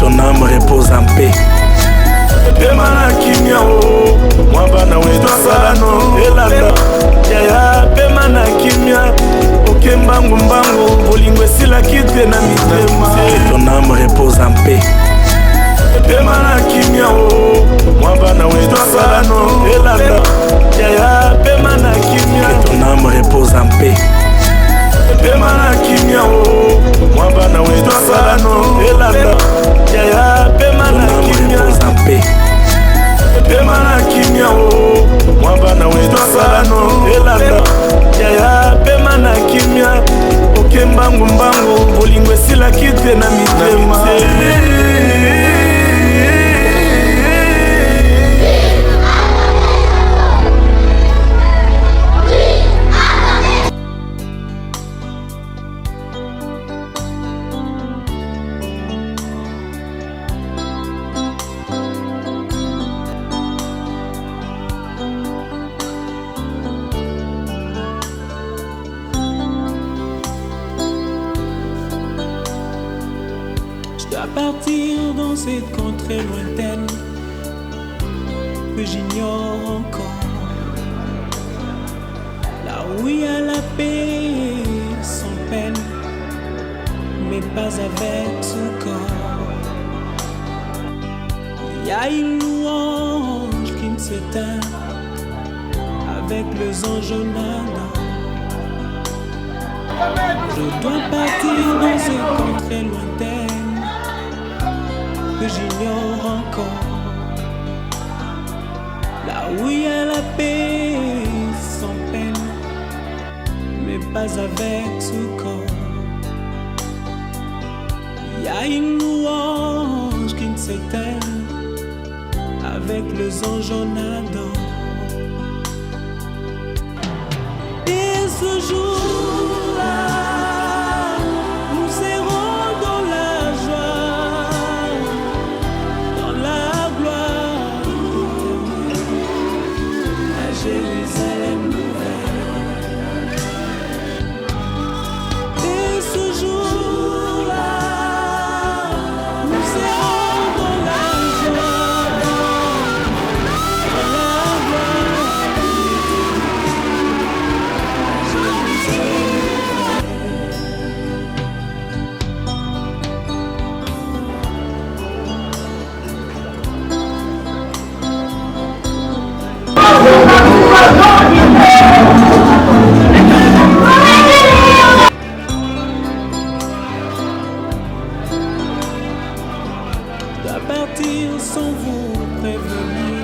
ton âme repose en paix. Pema na kimia o mwamba na wetu salano elanda yaya pema na kimia oke mbangu bolingo esila kite na mitema. Que ton âme repose en paix. Pema na kimia o mwamba na wetu salano elanda yaya pema na kimia. Que ton âme repose en paix. Pema na kimia o mwamba na wetu salano elanda yaya pema na kimia. Pema na kimia o mwamba na wetu salano elanda yaya pema na kimia oke mbangu bolingo esila kite na mitema. Je dois partir dans cette contrée lointaine que j'ignore encore, là où il y a la paix sans peine, mais pas avec ce corps. Il y a une louange qui ne s'éteint avec les anges nadant. Je dois partir dans cette contrée lointaine que j'ignore encore, là où il y a la paix sans peine, mais pas avec ce corps. Il y a une louange qui ne s'éteint avec les anges en Adam. Et ce jour-là, nous serons dans la joie, dans la gloire éternelle, à Jérusalem nouvelle. Et ce jour-là, nous serons dans la joie, dans la gloire partir sans vous prévenir,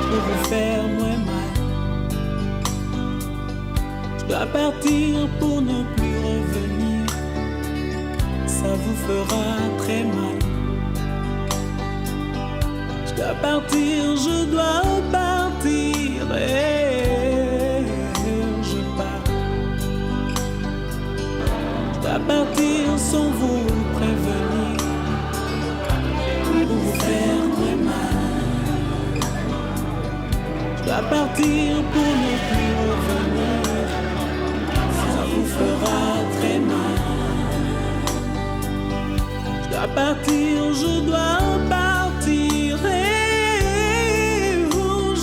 pour vous faire moins mal. Je dois partir pour ne plus revenir, ça vous fera très mal. Je dois partir, je dois partir, et je pars. Je dois partir sans vous prévenir, pour vous faire très mal. Je dois partir pour ne plus revenir, ça vous fera très mal. Je dois partir, je dois partir, et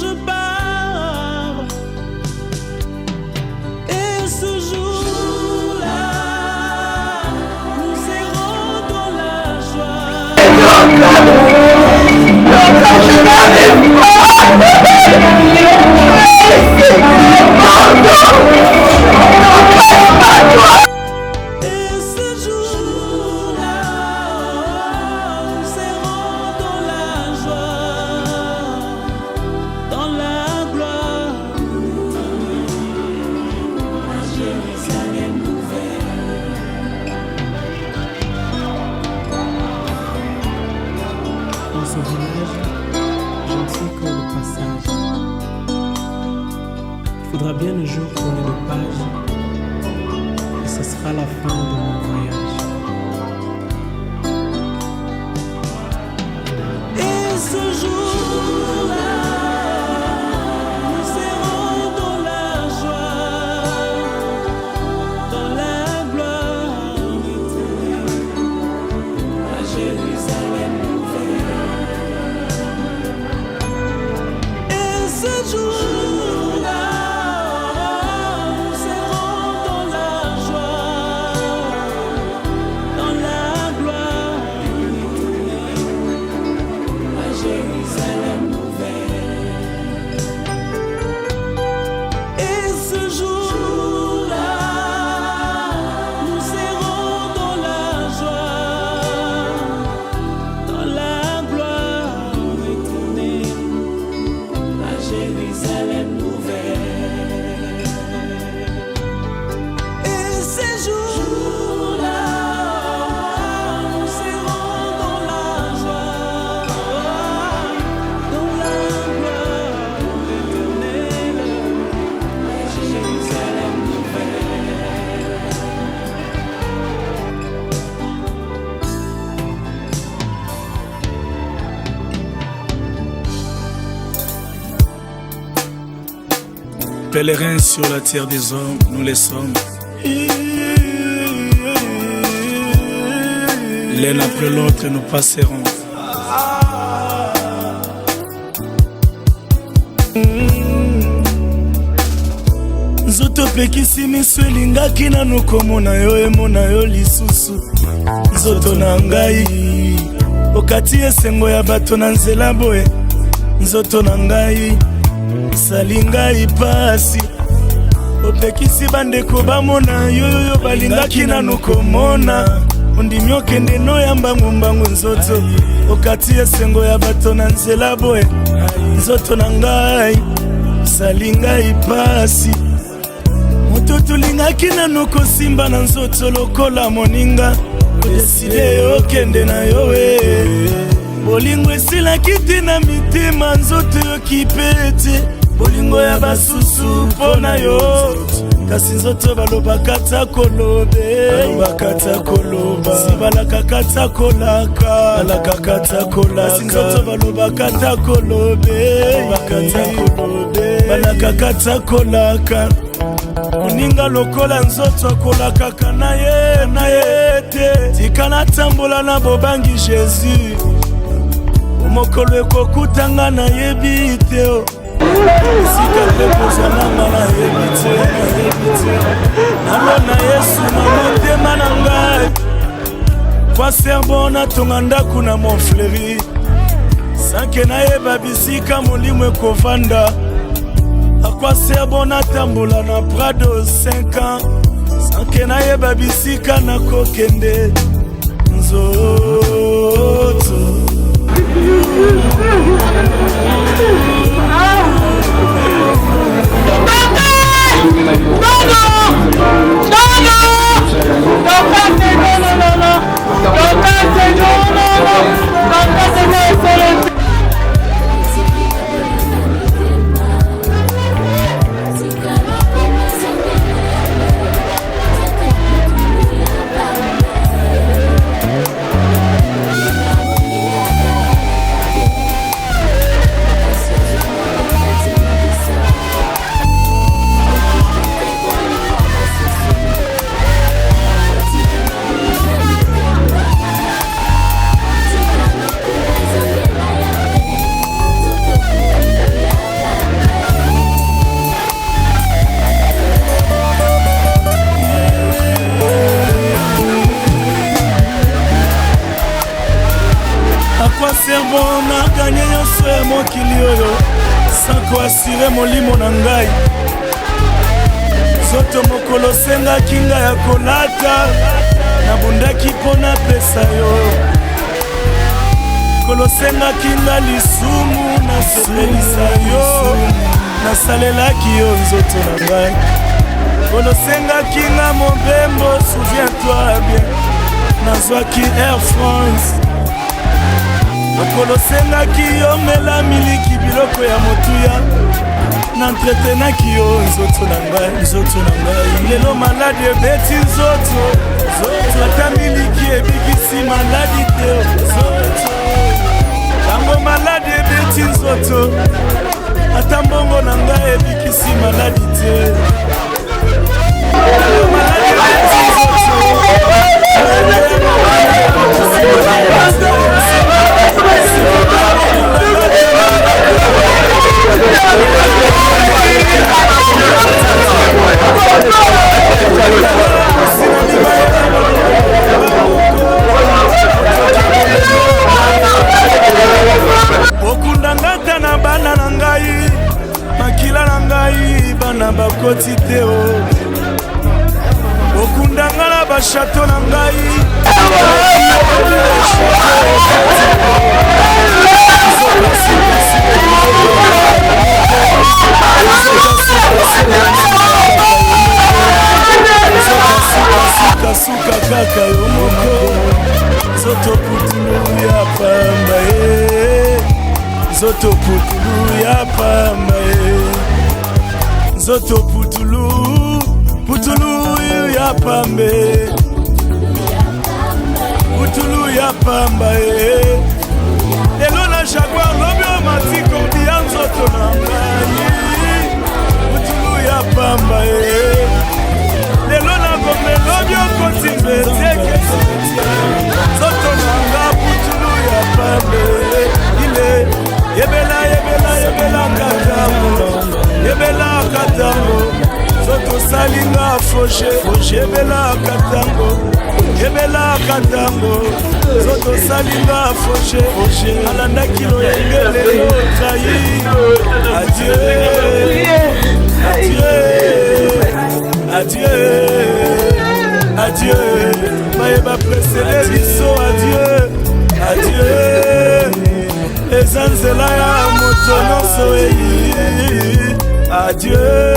je pars. Et ce jour-là, nous serons dans la joie. Et ce jour-là, nous serons dans la joie, dans la gloire, à Jérusalem nouvelle. Dans ce village, je ne suis que le passage. Il faudra bien un jour tourner de page, et ce sera la fin de mon voyage. Et ce jour-là, nous serons dans la joie, dans la gloire éternelle, à pèlerins sur la terre des hommes, nous les sommes. L'un après l'autre, nous passerons. Nzoto pekisi miso elingaki nanu komona yo emona yo lisusu. Nzoto na ngai okati esengo ya bato na nzela boye. Nzoto na ngai esali ngai pasi. Opekisi bandeko bamona yo balingaki nanu komona. Ondimi okende no ya mbangu nzoto okati esengo ya bato na nzela boye. Nzoto na ngai esali ngai pasi. Moto tulingaki nanu kosimba na nzoto lokola moninga. Odeside okende na yo bolingo esilaki te na mitema nzoto yokipete. Bolingo ya basusu mpona yo. Kasi nzoto balobaka ta kolobe. Balobaka ta koloba. Si balakaka ta kolaka. Balakaka ta kolaka. Kasi nzoto balobaka ta kolobe. Balobaka ta kolobe. Balakaka ta kolaka. Moninga lokola nzoto akolakaka na ye te. Tika natambola na bobangi Jésus. Omokolo ekokutanga na yebi te. Sika pe kozananga na yebi te. Nalo na Yesu na motema na ngai. Kwa serbo na tonga ndaku na Montfleury. Sanke na yeba bisika molimo ekovanda. Akwa serbo na tambola na Prado 5 ans. Sanke na yeba bisika na kokende. Nzoto serbo na ganye nyonso ya mokili oyo sanko asire molimo na ngai. Zoto mokolo sengaki ngai ya kolata nabundaki mpo na pesa yo. Kolo sengaki ngai lisumu nasepelisa yo. Nasalelaki yo nzoto na ngai. Kolo sengaki ngai mobembo souviens-toi bien. Nazwaki Air France. Okolo sengaki yo mela miliki biloko ya motuya. Nantretenaki yo nzoto na ngai. Lelo maladi ebeti nzoto. Ata miliki ebikisi maladi te. Tango maladi ebeti nzoto. Ata mbongo na ngai ebikisi maladi te. Lelo maladi ebeti nzoto. Okundangata na bana na ngai. Makila na ngai bana bakoti te o. Okundanga na bashato na ngai. Suka kaka yo moko. Zoto putulu ya pamba Zoto putulu ya pamba Zoto putulu ya pambe. Putulu ya pamba Lelo na Jaguar lobi o matiko biya nzoto na ngai. Putulu ya pamba lelo nakomelo biokotimbe teke soto nanga putulu ya pambe ile yebela katango soto salinga foshe yebela katango soto salinga foshe alanda kilo ya ngelelo trahi adieu mayeba presele biso adieu eza nzela ya moto nyonso eyi adieu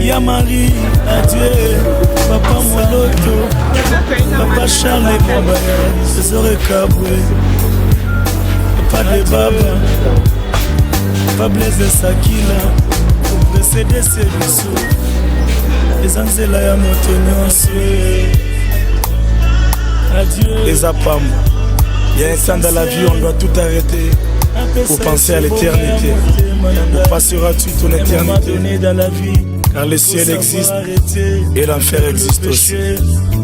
ya Marie adieu papa Moloto papa Charles Mobaya César Kabwe papa de baba papa Blaise Sakila Mercedes biso eza nzela ya moto nyonso adieu les apam. Il y a un instant dans la vie, on doit tout arrêter pour penser à l'éternité. On passera toute ton éternité. Car le ciel existe et l'enfer existe aussi.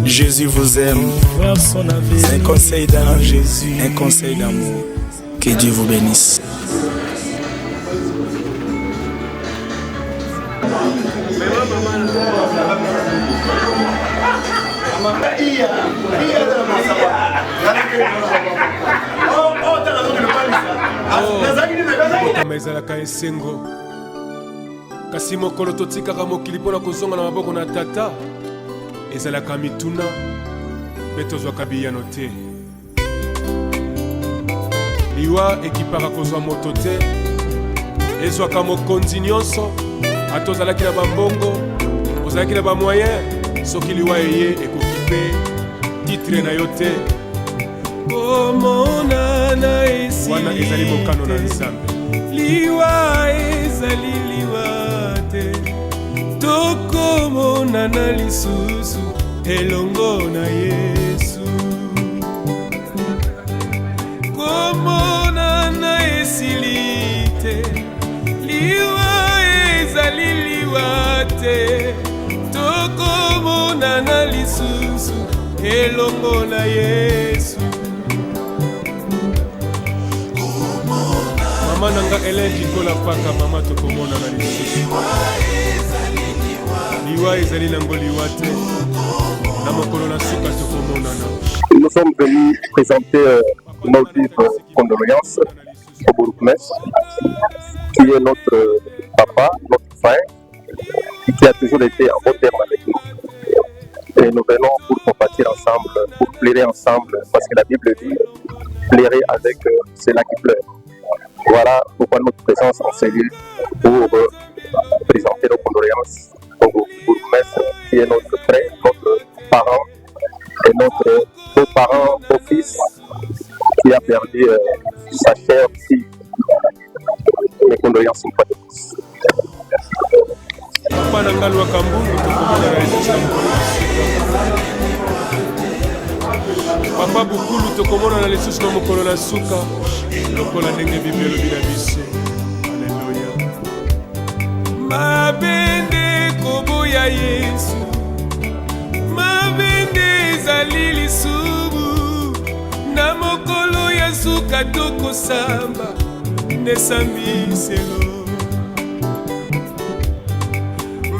Jésus vous aime. C'est un conseil d'un Jésus, un conseil d'amour. Que Dieu vous bénisse. kama ezalaka esengo kasi mokolo totikaka mokili mpona kozonga na maboko na tata ezalaka mituna mpe tozwaka biyano te liwa ekipaka kozwa moto te ezwaka mokonzi nyonso ata ozalaki na bambongo ozalaki na bamoyen soki liwa eye ekoki mpe titre na yo te komonana esi wana ezali mokano na nzambe liwa ezali liwa te tokomonana lisusu elongo na Yesu komonana esili te liwa ezali liwa te tokomonana lisusu elongo na Yesu mama nanga eleki kola paka mama tokomona na lisusu liwa ezali nango liwa te na mokolo na suka tokomonana. Nous sommes venus présenter nos vives condoléances au Bourgmestre qui est notre papa, notre frère qui a toujours été en bon terme avec nous et nous venons pour compatir ensemble, pour pleurer ensemble parce que la Bible dit pleurer avec ceux-là qui pleurent. Voilà pourquoi notre présence en cellule pour présenter nos condoléances au bourgmestre qui est notre frère, notre parent et notre beau-parent, beau-fils qui a perdu sa chère fille. Mes condoléances une fois de plus. Papa Bukulu tokomona na lisusu na mokolo na suka lokola ndenge Biblia elobi na biso. Alleluya. Mabende koboya Yesu mabende ezali lisubu na mokolo ya suka tokosamba nesambiselo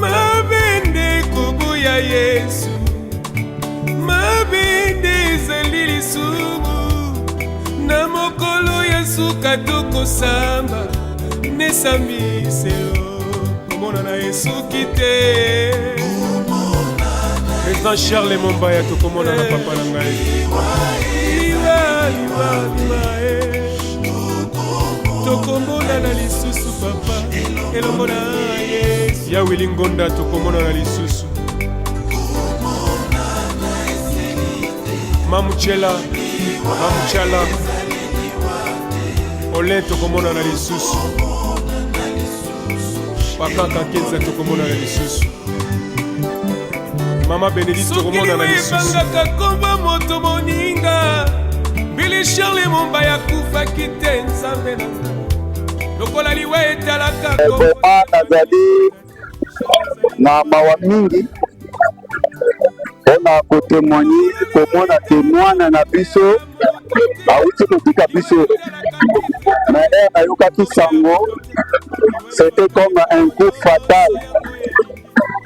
mabende koboya Yesu mabende ezali lisubu na mokolo ya suka tokosamba nesambiselo komona na Yesu kite Président Charles Mombaya tokomona na papa na ngai tokomona na lisusu papa elongo na Yesu ya Willy Ngonda tokomona na lisusu Mamuchala Olin tokomona na lisusu Pakaka Kenza tokomona na lisusu Mama Benedict tokomona na lisusu Sokili komba moto moninga Billy Charles Mombaya kufa kite nzambe na lokola liwa etalaka vraiment nazali na mawa mingi mpona kotémoigne komona témoine na biso awuti kotika biso na ere nayokaki sango c'était comme un coup fatal,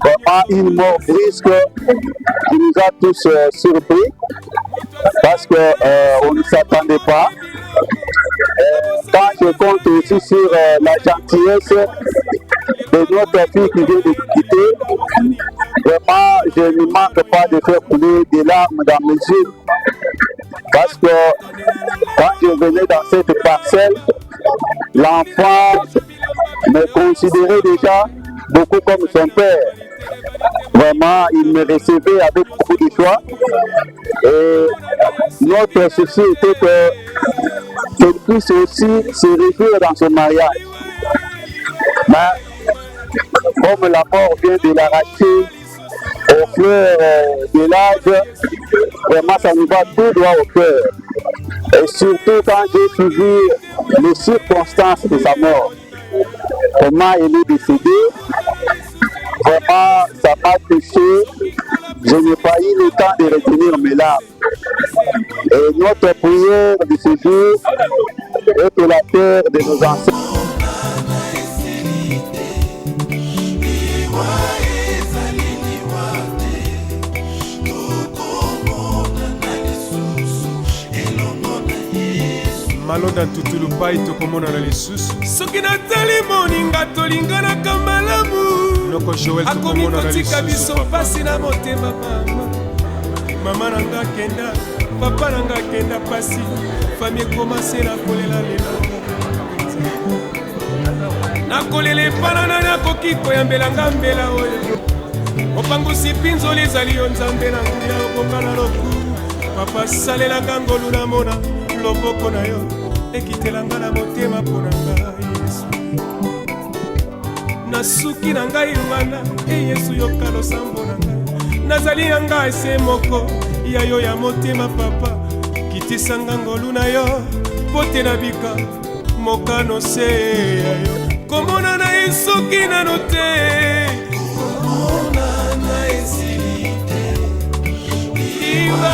vraiment une mort brusque qui nous a tous surpris parce qu'on ne s'attendait pas. Quand je compte aussi sur la gentillesse de notre fille qui vient de quitter, vraiment je ne manque pas de faire couler des larmes dans mes yeux parce que quand je venais dans cette parcelle, l'enfant me considérait déjà beaucoup comme son père. Vraiment, il me recevait avec beaucoup de joie. Et notre souci était qu'il puisse aussi se réjouir dans son mariage. Mais comme la mort vient de l'arracher au fleur de l'âge, vraiment ça nous va tout droit au cœur. Et surtout quand j'ai suivi les circonstances de sa mort, comment elle est décédée, vraiment ça m'a touché. Je n'ai pas eu le temps de retenir mes larmes. Et notre prière de ce jour est que la terre de nos ancêtres. malonda ntutulu pai tokomona na lisusu soki natali moninga tolinganaka malamu noko joel akomi tokomona na kotika biso lisusu pasi na motema mama nanga kenda papa nanga kenda pasi fami ekomase na kolela lelo nakolela epanana nakoki koyambelanga mbela oyo opangusi mpinzoli ezali yo nzambe na nguya okokana loku papa salelanga ngolu namona loboko na yo ekitelanga na motema mpo na ngai yesu nasuki na ngai wana yesu yoka losambo na ngai nazali na ngai ese moko ya yo ya motema papa kitisanga ngolu na yo mpo te nabika mokano se ya yo komona na ye soki nano te komona na esili te liwa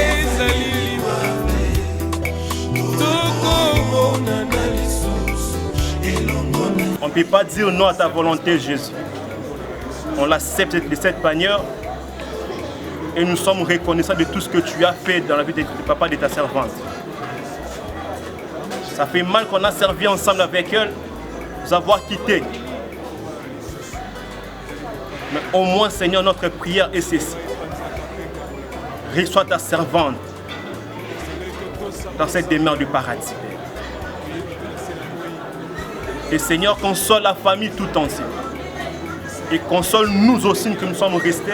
ezali liwa tokomona na lisusu elongo. On ne peut pas dire non à ta volonté, Jésus. On l'accepte de cette manière et nous sommes reconnaissants de tout ce que tu as fait dans la vie de papa de ta servante. Ça fait mal qu'on a servi ensemble avec elle, nous avoir quittés. Mais au moins, Seigneur, notre prière est ceci. Reçois ta servante dans cette demeure du paradis. Et Seigneur, console la famille tout entière. Et console nous aussi que nous sommes restés.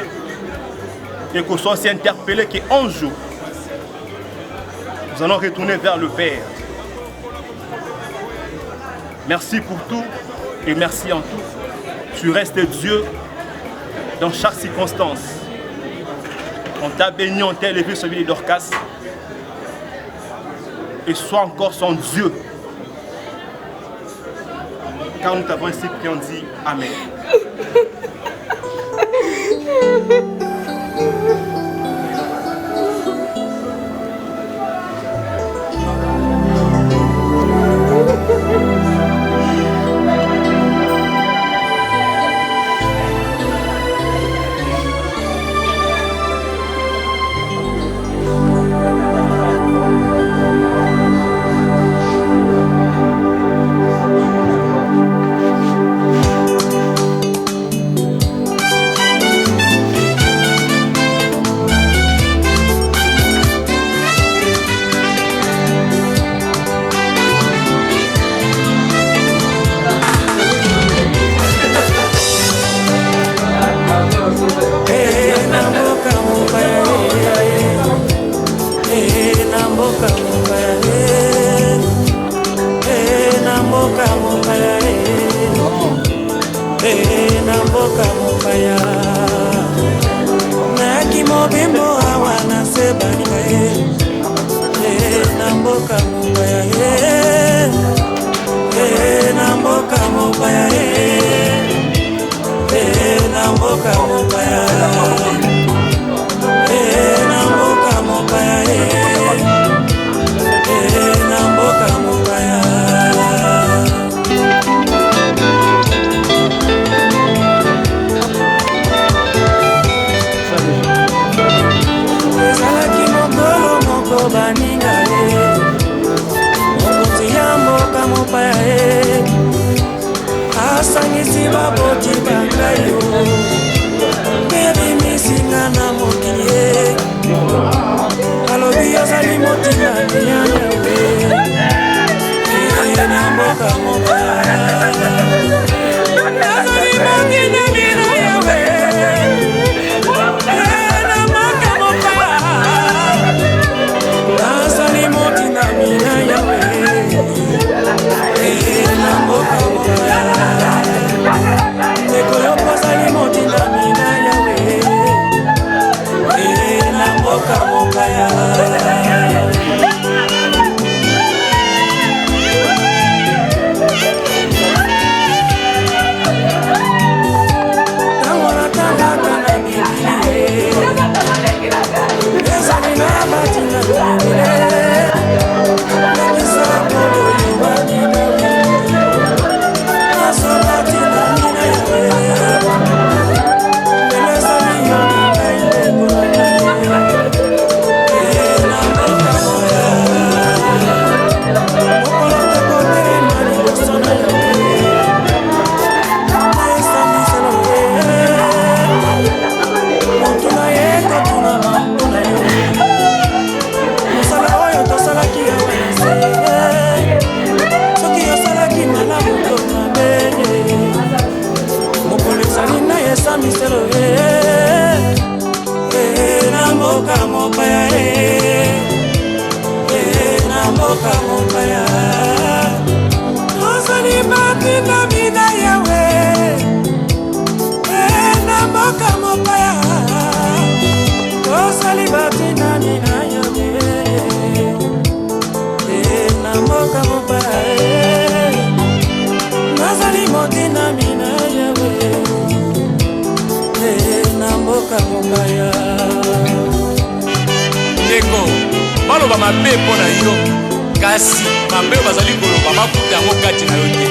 Et qu'on soit aussi interpellés qu'un jour, nous allons retourner vers le Père. Merci pour tout et merci en tout. Tu restes Dieu dans chaque circonstance. On t'a béni, on t'a élevé celui de Dorcas. Et sois encore son Dieu. Car nous t'avons ainsi prié, on dit Amen. Na mopaya na mboka mopaya na mboka mopaya na mboka mopaya ezalaki mokolo moko baninga mokonzi ya mboka mopaya asangisi baboti bangai yo ebimisinga na mokili alobi ozali motinga yawe na mboka mopaya nazali motinga mina yawe na mboka mopaya nazali motinga mina yawe na mboka mopaya Nekoyo pozali motinga mina yawe na mboka mopaya tango natangaka na mibili ezali na batinga nakisa koloyo batina na mboka mopaya na mboka mopaya ozali batinda mina yawe na mboka mopaya ozali batinda mina yawe na mboka mopaya nazali motinda mina yawe na mboka mopaya ndeko baloba mabe mpo na yo kasi mabe bazali koloba mafuta yango kati na yo te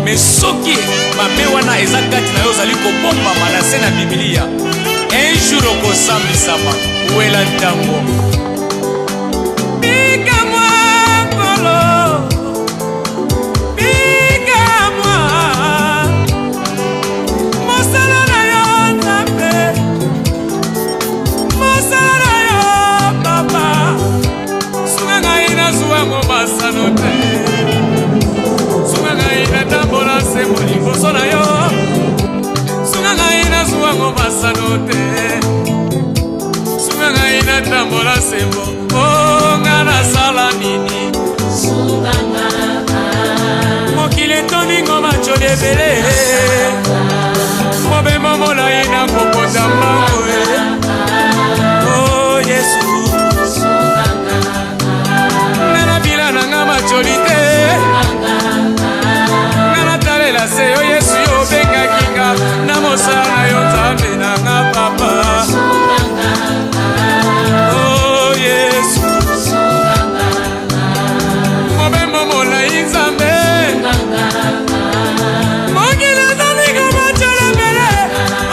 me soki mabe wana eza kati na yo ozali kobombama na se na bibilia un jour okosambisama wela ntango bikamwa kolo bikamwa mosala na yo nzambe mosala yo papa sunga ngai nazuwango masano te sunga ngai natambola nsembo liboso na yo sunga ngai nazuwango masano te sunga ngai natambola nsembo nga nasala nini mokili etoningo macholi ebele mobembo molai na kokota mbango o yesu nga nabila na nga macholi te nga natalela se yo yesu yo obengaki nga na mosala na yo nzambe na nga papa o yesu mobembo molai nzambe mokili etoningo macholi ebele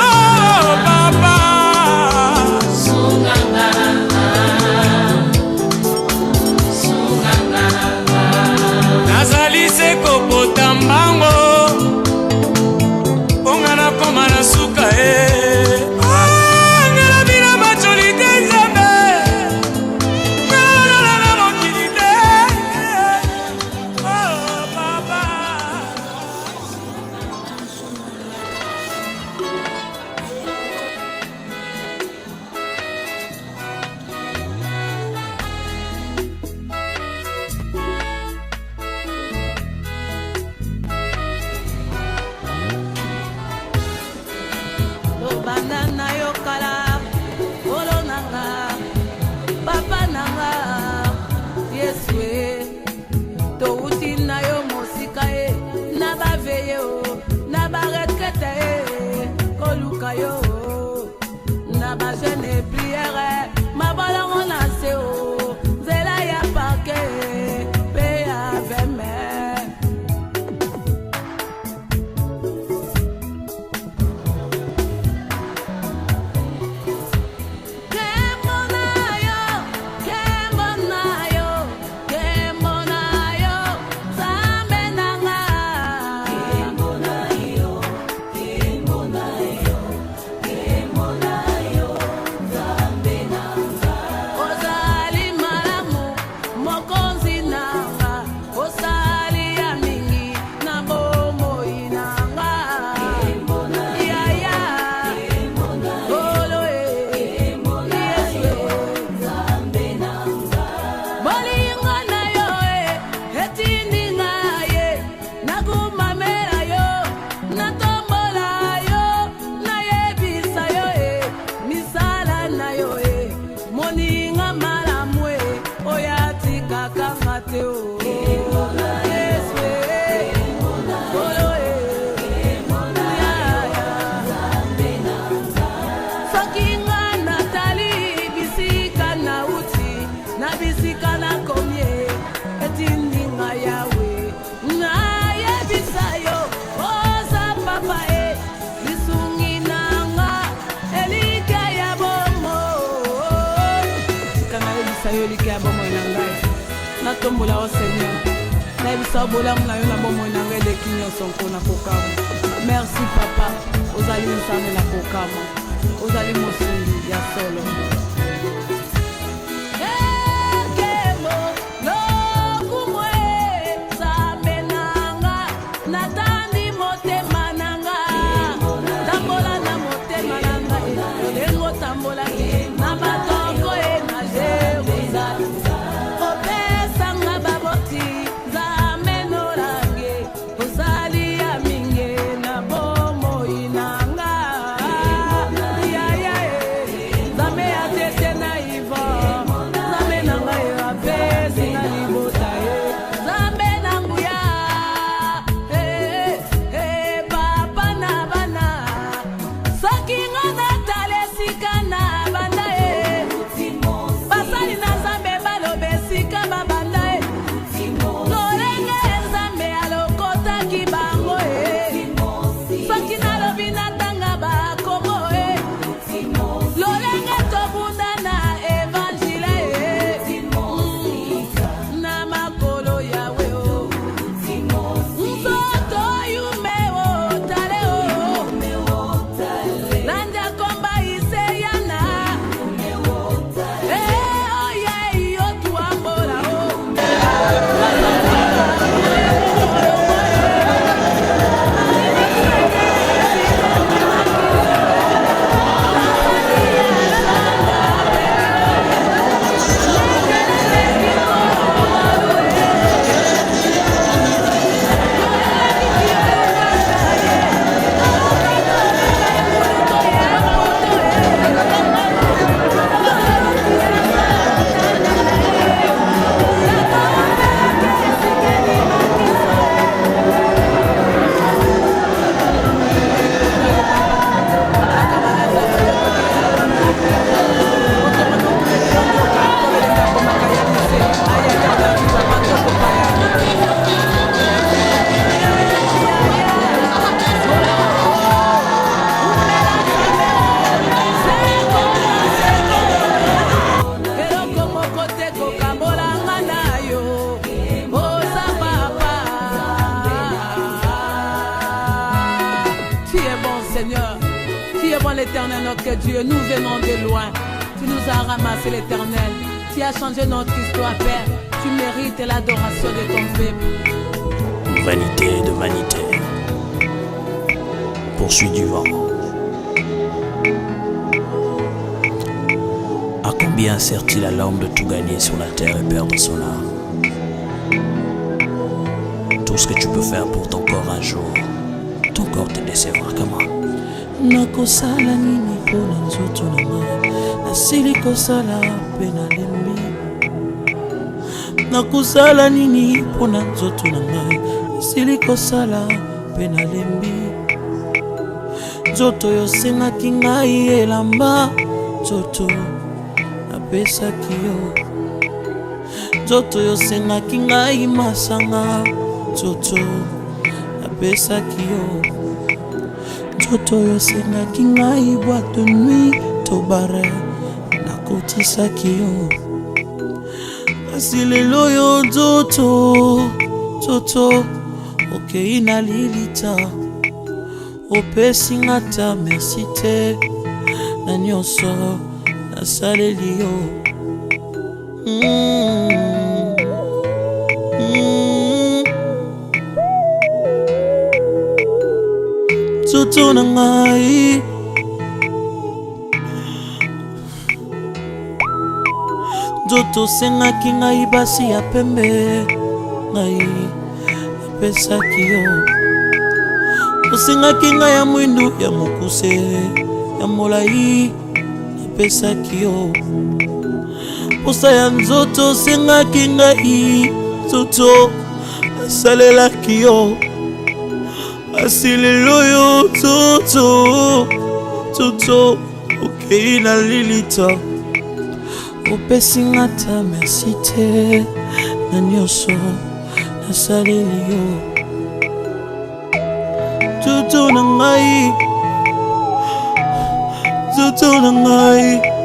o papa na yo moninga malamu oya tika kamate o tombola au Seigneur. Na bola mna yo na bomo na ngede kinyo sonko na kokama. Merci papa. Ozali nsame na kokama. Ozali mosungi ya solo. L'Éternel notre Dieu, nous venons de loin. Tu nous as ramassé l'Éternel. Tu as changé notre histoire, Père. Tu mérites l'adoration de ton peuple. Vanité de vanité, poursuit du vent. À combien sert-il à l'homme de tout gagner sur la terre et perdre son âme? Tout ce que tu peux faire pour ton corps un jour, ton corps te décevra, camarade. nakosala nini mpona nzoto na ngai nasili kosala mpe nalembi nakosala nini mpona nzoto na ngai nasili kosala mpe nalembi nzoto yosengaki ngai elamba nzoto napesaki yo nzoto yosengaki ngai masanga nzoto napesaki yo nzoto yosengaki ngai boîte de nuit to bare nakotisaki yo kasi lelo yo nzoto okei na lilita opesi nga ta merci te na nyonso nasaleli yo nzoto na ngai nzoto osengaki ngai basi ya pembe ngai napesaki yo osengaki ngai ya mwindu ya mokuse ya molai opesaki yo posa ya nzoto osengaki ngai nzoto asalelaki yo asi lelo yo nzoto okei na lilita opesi nga ta merci te na nyonso nasaleli yo nzoto na ngai nzoto na ngai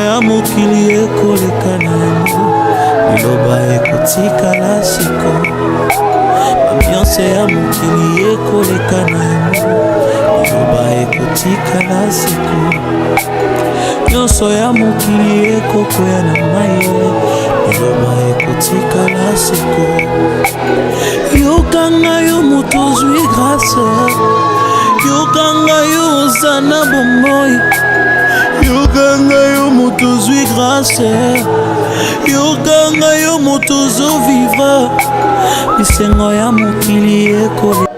ya mokili ekoleka na yango liloba ekotikala siko ambiance ya mokili ekoleka na yango liloba ekotikala siko nyonso ya mokili ekokwea na mai liloba ekotikala siko yokanga yo moto ozwi grâce yokanga yo oza na bomoi yokanga yo moto ozwi grâce yokanga yo moto ozovivre bisengo ya mokili ekole.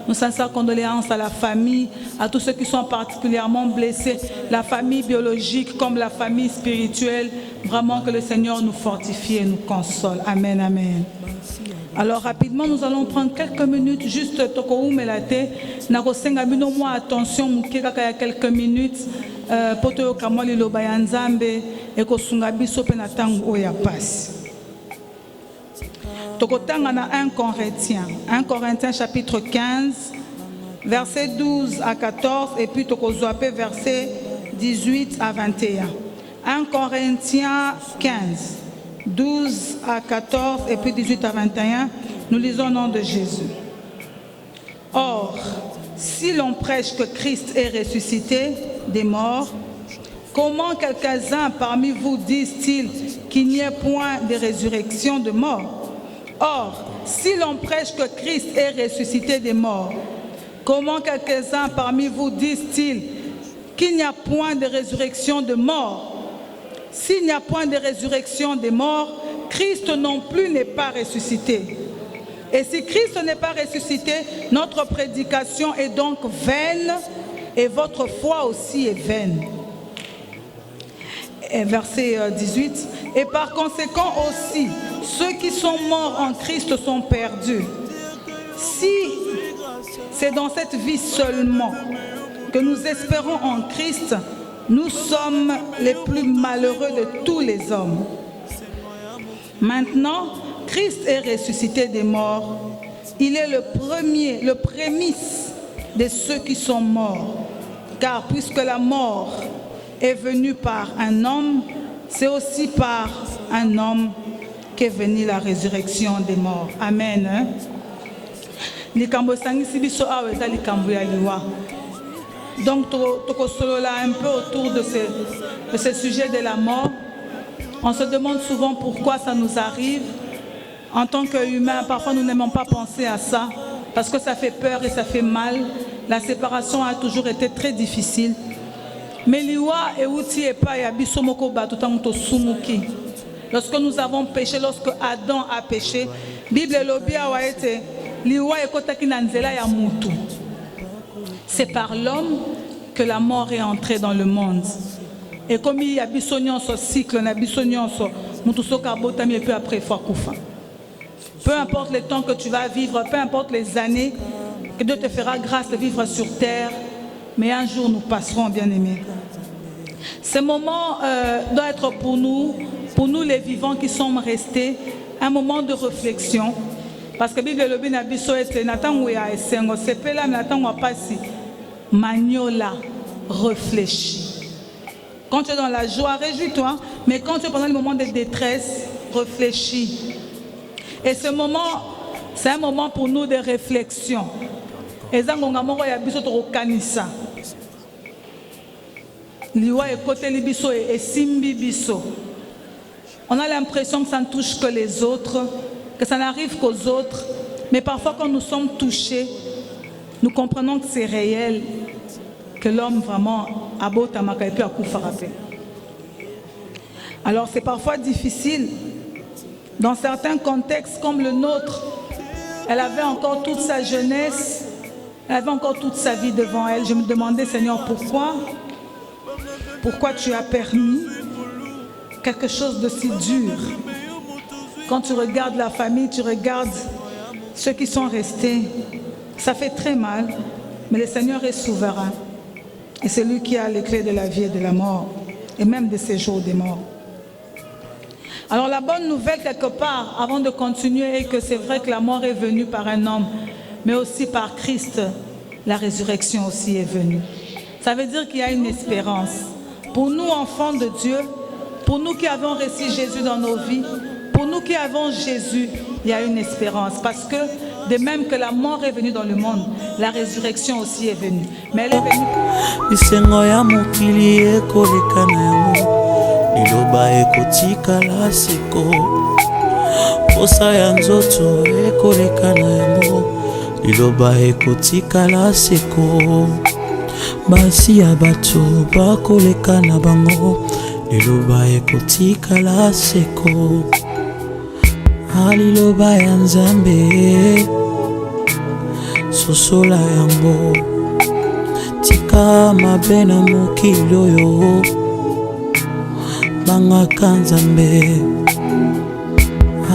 Nos sincères condoléances à la famille, à tous ceux qui sont particulièrement blessés, la famille biologique comme la famille spirituelle. Vraiment que le Seigneur nous fortifie et nous console. Amen, amen. Alors rapidement, nous allons prendre quelques minutes, juste toko umelate, nakosenga bino moi attention mukeka kaya quelques minutes, poto yo kamoli loba ya Nzambe et kosunga biso pe na tango oya passe. Tokotanga na 1 Corinthiens chapitre 15, versets 12 à 14 et puis tokozoape versets 18 à 21. 1 Corinthiens 15, 12 à 14 et puis 18 à 21, nous lisons au nom de Jésus. Or, si l'on prêche que Christ est ressuscité des morts, comment quelques-uns parmi vous disent-ils qu'il n'y ait point de résurrection de morts? Or, si l'on prêche que Christ est ressuscité des morts, comment quelques-uns parmi vous disent-ils qu'il n'y a point de résurrection de morts? S'il n'y a point de résurrection des morts, Christ non plus n'est pas ressuscité. Et si Christ n'est pas ressuscité, notre prédication est donc vaine et votre foi aussi est vaine. Et verset 18. Et par conséquent aussi, ceux qui sont morts en Christ sont perdus. Si c'est dans cette vie seulement que nous espérons en Christ, nous sommes les plus malheureux de tous les hommes. Maintenant, Christ est ressuscité des morts. Il est le prémisse de ceux qui sont morts. Car puisque la mort est venue par un homme, c'est aussi par un homme qu'est venue la résurrection des morts. Amen. Donc, un peu autour de ce sujet de la mort. On se demande souvent pourquoi ça nous arrive. En tant qu'humains, parfois nous n'aimons pas penser à ça parce que ça fait peur et ça fait mal. La séparation a toujours été très difficile. Mais liwa et outi et pa ya bisomoko batutango sumuki. Lorsque nous avons péché, lorsque Adam a péché, Bible lobia wa ete liwa e kotaki na nzela ya mutu. C'est par l'homme que la mort est entrée dans le monde. Et comme il y a bisognon ce cycle, on a bisognon ce mutu soka botami et puis après il faut kufa. Peu importe le temps que tu vas vivre, peu importe les années que Dieu te fera grâce de vivre sur terre, mais un jour nous passerons, bien-aimés. Ce moment doit être pour nous les vivants qui sommes restés, un moment de réflexion. Parce que Bible le bina biso ete natango ya esengo sepela natango pasi magnola réfléchis. Quand tu es dans la joie, réjouis-toi, mais quand tu es pendant le moment de détresse, réfléchis. Et ce moment, c'est un moment pour nous de réflexion. Et zangonga moko ya biso to kanisa. Liwa ekote libiso et simbi biso. On a l'impression que ça ne touche que les autres, que ça n'arrive qu'aux autres. Mais parfois quand nous sommes touchés, nous comprenons que c'est réel, que l'homme vraiment a beau tamaka et puis a coup frappé. Alors c'est parfois difficile. Dans certains contextes comme le nôtre, elle avait encore toute sa jeunesse, elle avait encore toute sa vie devant elle. Je me demandais, Seigneur, pourquoi tu as permis quelque chose de si dur? Quand tu regardes la famille, tu regardes ceux qui sont restés, ça fait très mal, mais le Seigneur est souverain. Et c'est lui qui a les clés de la vie et de la mort, et même de ces jours des morts. Alors la bonne nouvelle quelque part, avant de continuer, est que c'est vrai que la mort est venue par un homme, mais aussi par Christ, la résurrection aussi est venue. Ça veut dire qu'il y a une espérance. Pour nous, enfants de Dieu, pour nous qui avons reçu Jésus dans nos vies, pour nous qui avons Jésus, il y a une espérance. Parce que de même que la mort est venue dans le monde, la résurrection aussi est venue. Mais elle est venue. Bisengo ya mokili ekoleka na yango, liloba ekotikala seko. Posa ya nzoto ekoleka na yango, liloba ekotikala seko. Basi ya bato bakoleka na bango, liloba ekotikala seko. Aliloba ya Nzambe sosola yango, tika mabe na mokili oyo bangaka Nzambe.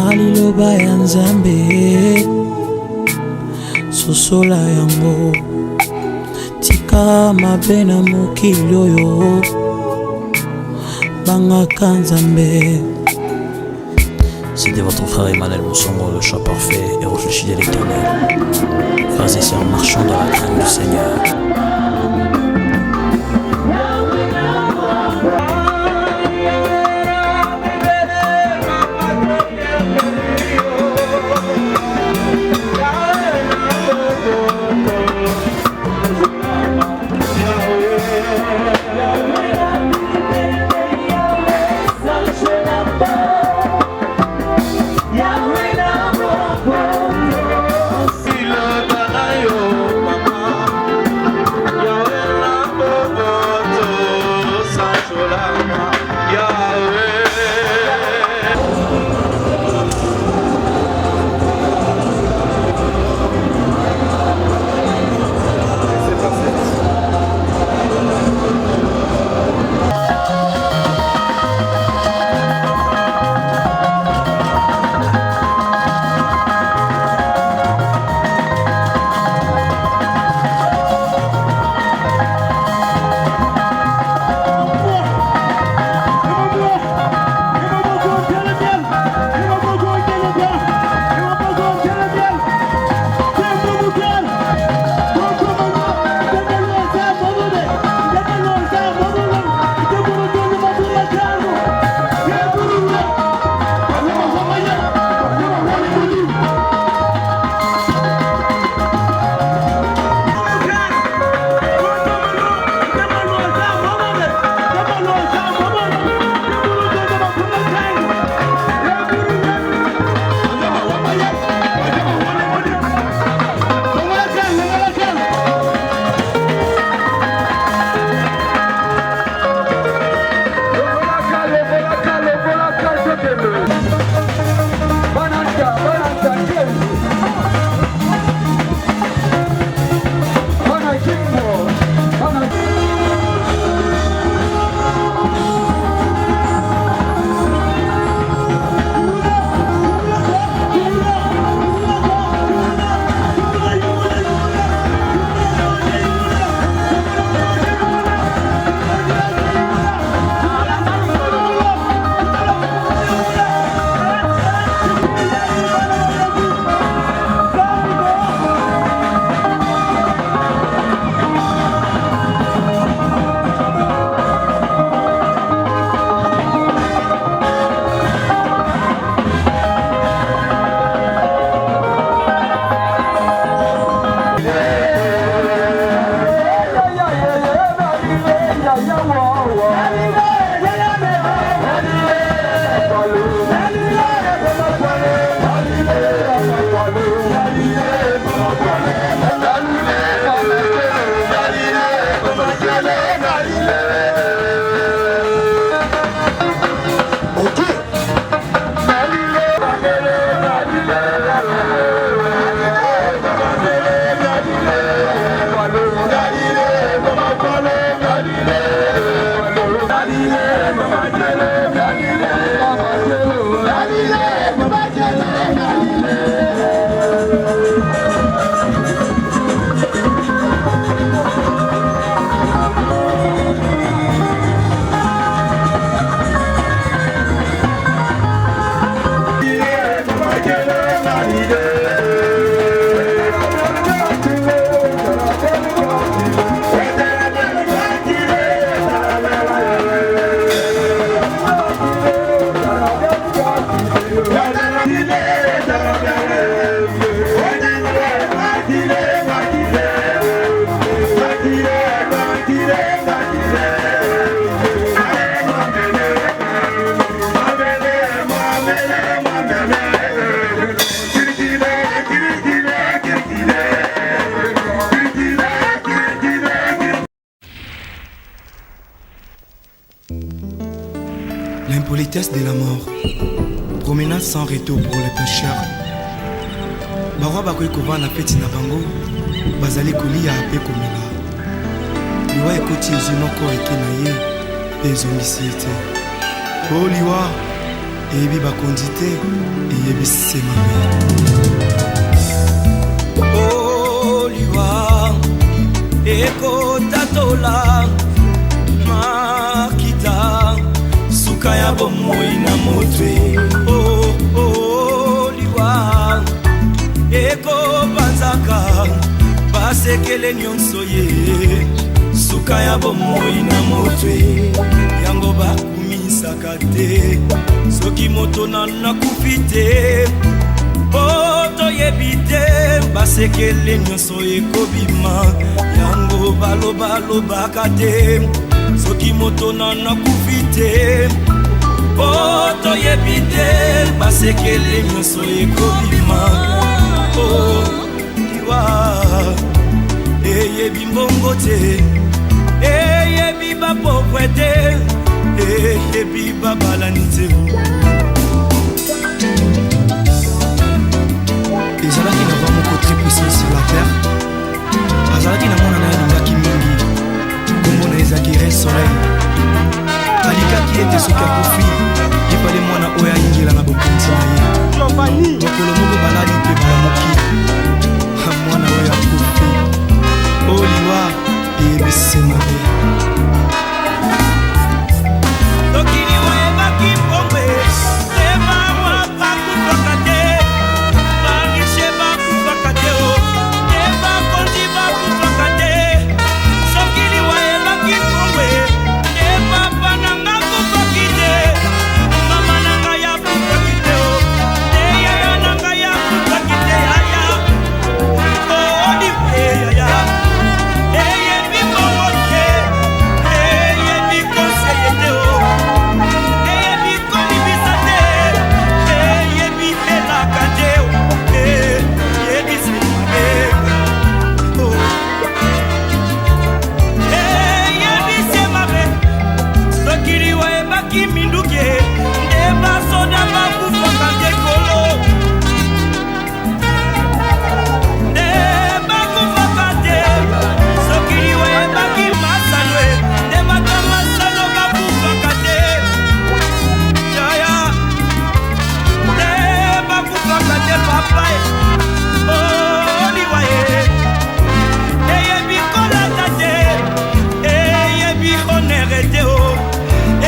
Aliloba ya Nzambe sosola yango, tika mabe na mokili oyo bangaka Nzambe. C'était votre frère Emmanuel Moussongo, le choix parfait et réfléchi de l'Éternel. Frères et sœurs, marchons dans la crainte du Seigneur. vitesse de la mort. Promenade sans retour pour les pêcheurs. Barwa bakoki kovanda feti na bango bazali kolia mpe komela. Liwa ekoti ezwi moko eke na ye mpe ezongisi ye te. O liwa eyebi bakondi te eyebisi mabe. O liwa ekotatola makita suka ya bomoi na motwe. O liwa ekopanzaka basekele nyonso ye suka ya bomoi na motwe yango bakumisaka te soki moto nakufi te po toyebi te basekele nyonso ekobima yango balobalobaka te soki moto nakufi te po toyebi te basekele nyonso ekobima. Oh, liwa eyebi mbongo te eyebi bapauvre te eyebi babalani te. ezalaki na ba moko très puissant sur la terre azalaki na mwana na ye alingaki mingi kombo na ezalaki re soleil alikaki ete soki akufi lipale mwana oyo ayingela na bokonzi na ye mokolo moko balali mpe balamoki mwana oyo akufi. O liwa eyebisi mabe. soki liwa ebaki pombe ebawa bakufaka te barishe bakufaka te o ebakonzi bakufaka te soki liwa ebaki pombe ebapa nanga kufaki te mama nanga ya kufaki te o eyaya nanga ya kufaki te yaya odipe yaya eyebi bongo te eyebi konseye te o eyebi komibisa te eyebi elaka te o eyebisi mabe eyebisi mabe soki liwa ebaki minduke nde basoda bakufaka te kolo nde bakufaka te soki liwa ebaki masano nde baka masano bakufaka te yaya nde bakufaka te papa o liwa eyebi kolata te eyebi honere te o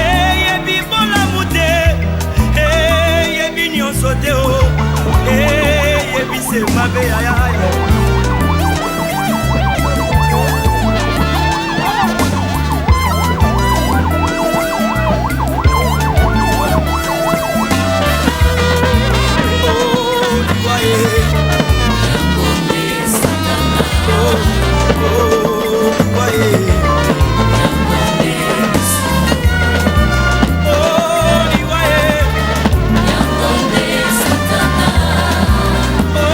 eyebi bolamu te eyebi nyonso te o eyebi se mabe yaya. Oh,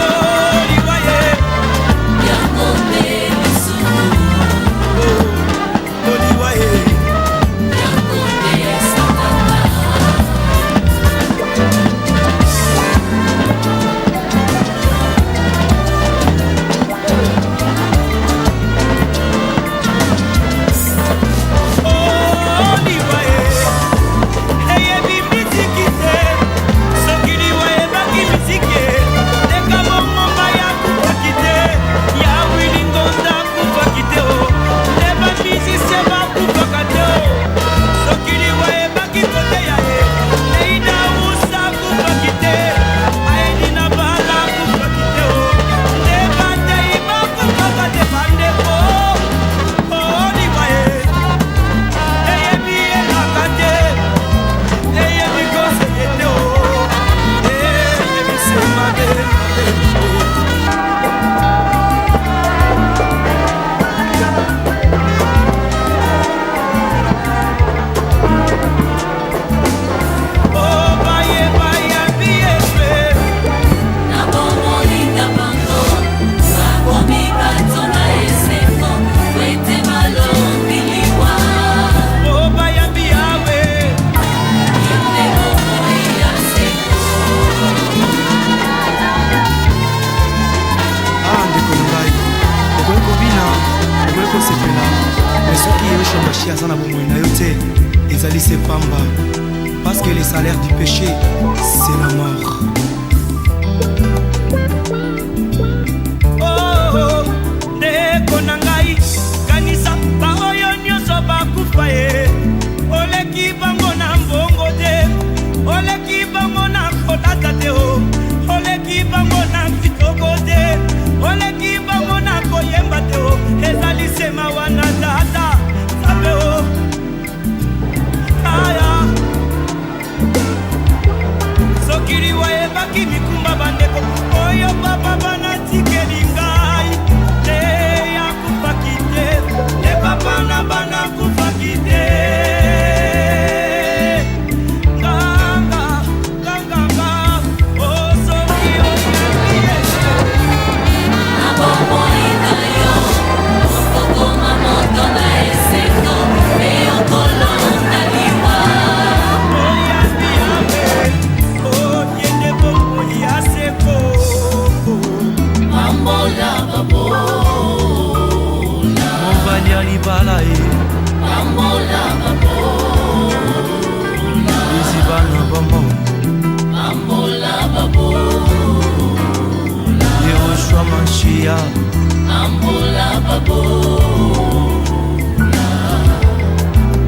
Kashi aza na bomoi na yo te ezali se pamba parce que le salaire du péché c'est la mort. Oh, ndeko na ngai kanisa baoyo nyonso bakufa ye oleki bango na mbongo te oleki bango na kolata te o oleki bango na kitoko te oleki bango na koyemba te o ezali sema wana tata sabe o aya soki liwa ebaki mikumba bandeko oyo papa banatikeli ngai te ya kufaki te te papa na bana kufaki te libala ye izibana bamo yehoshua mashia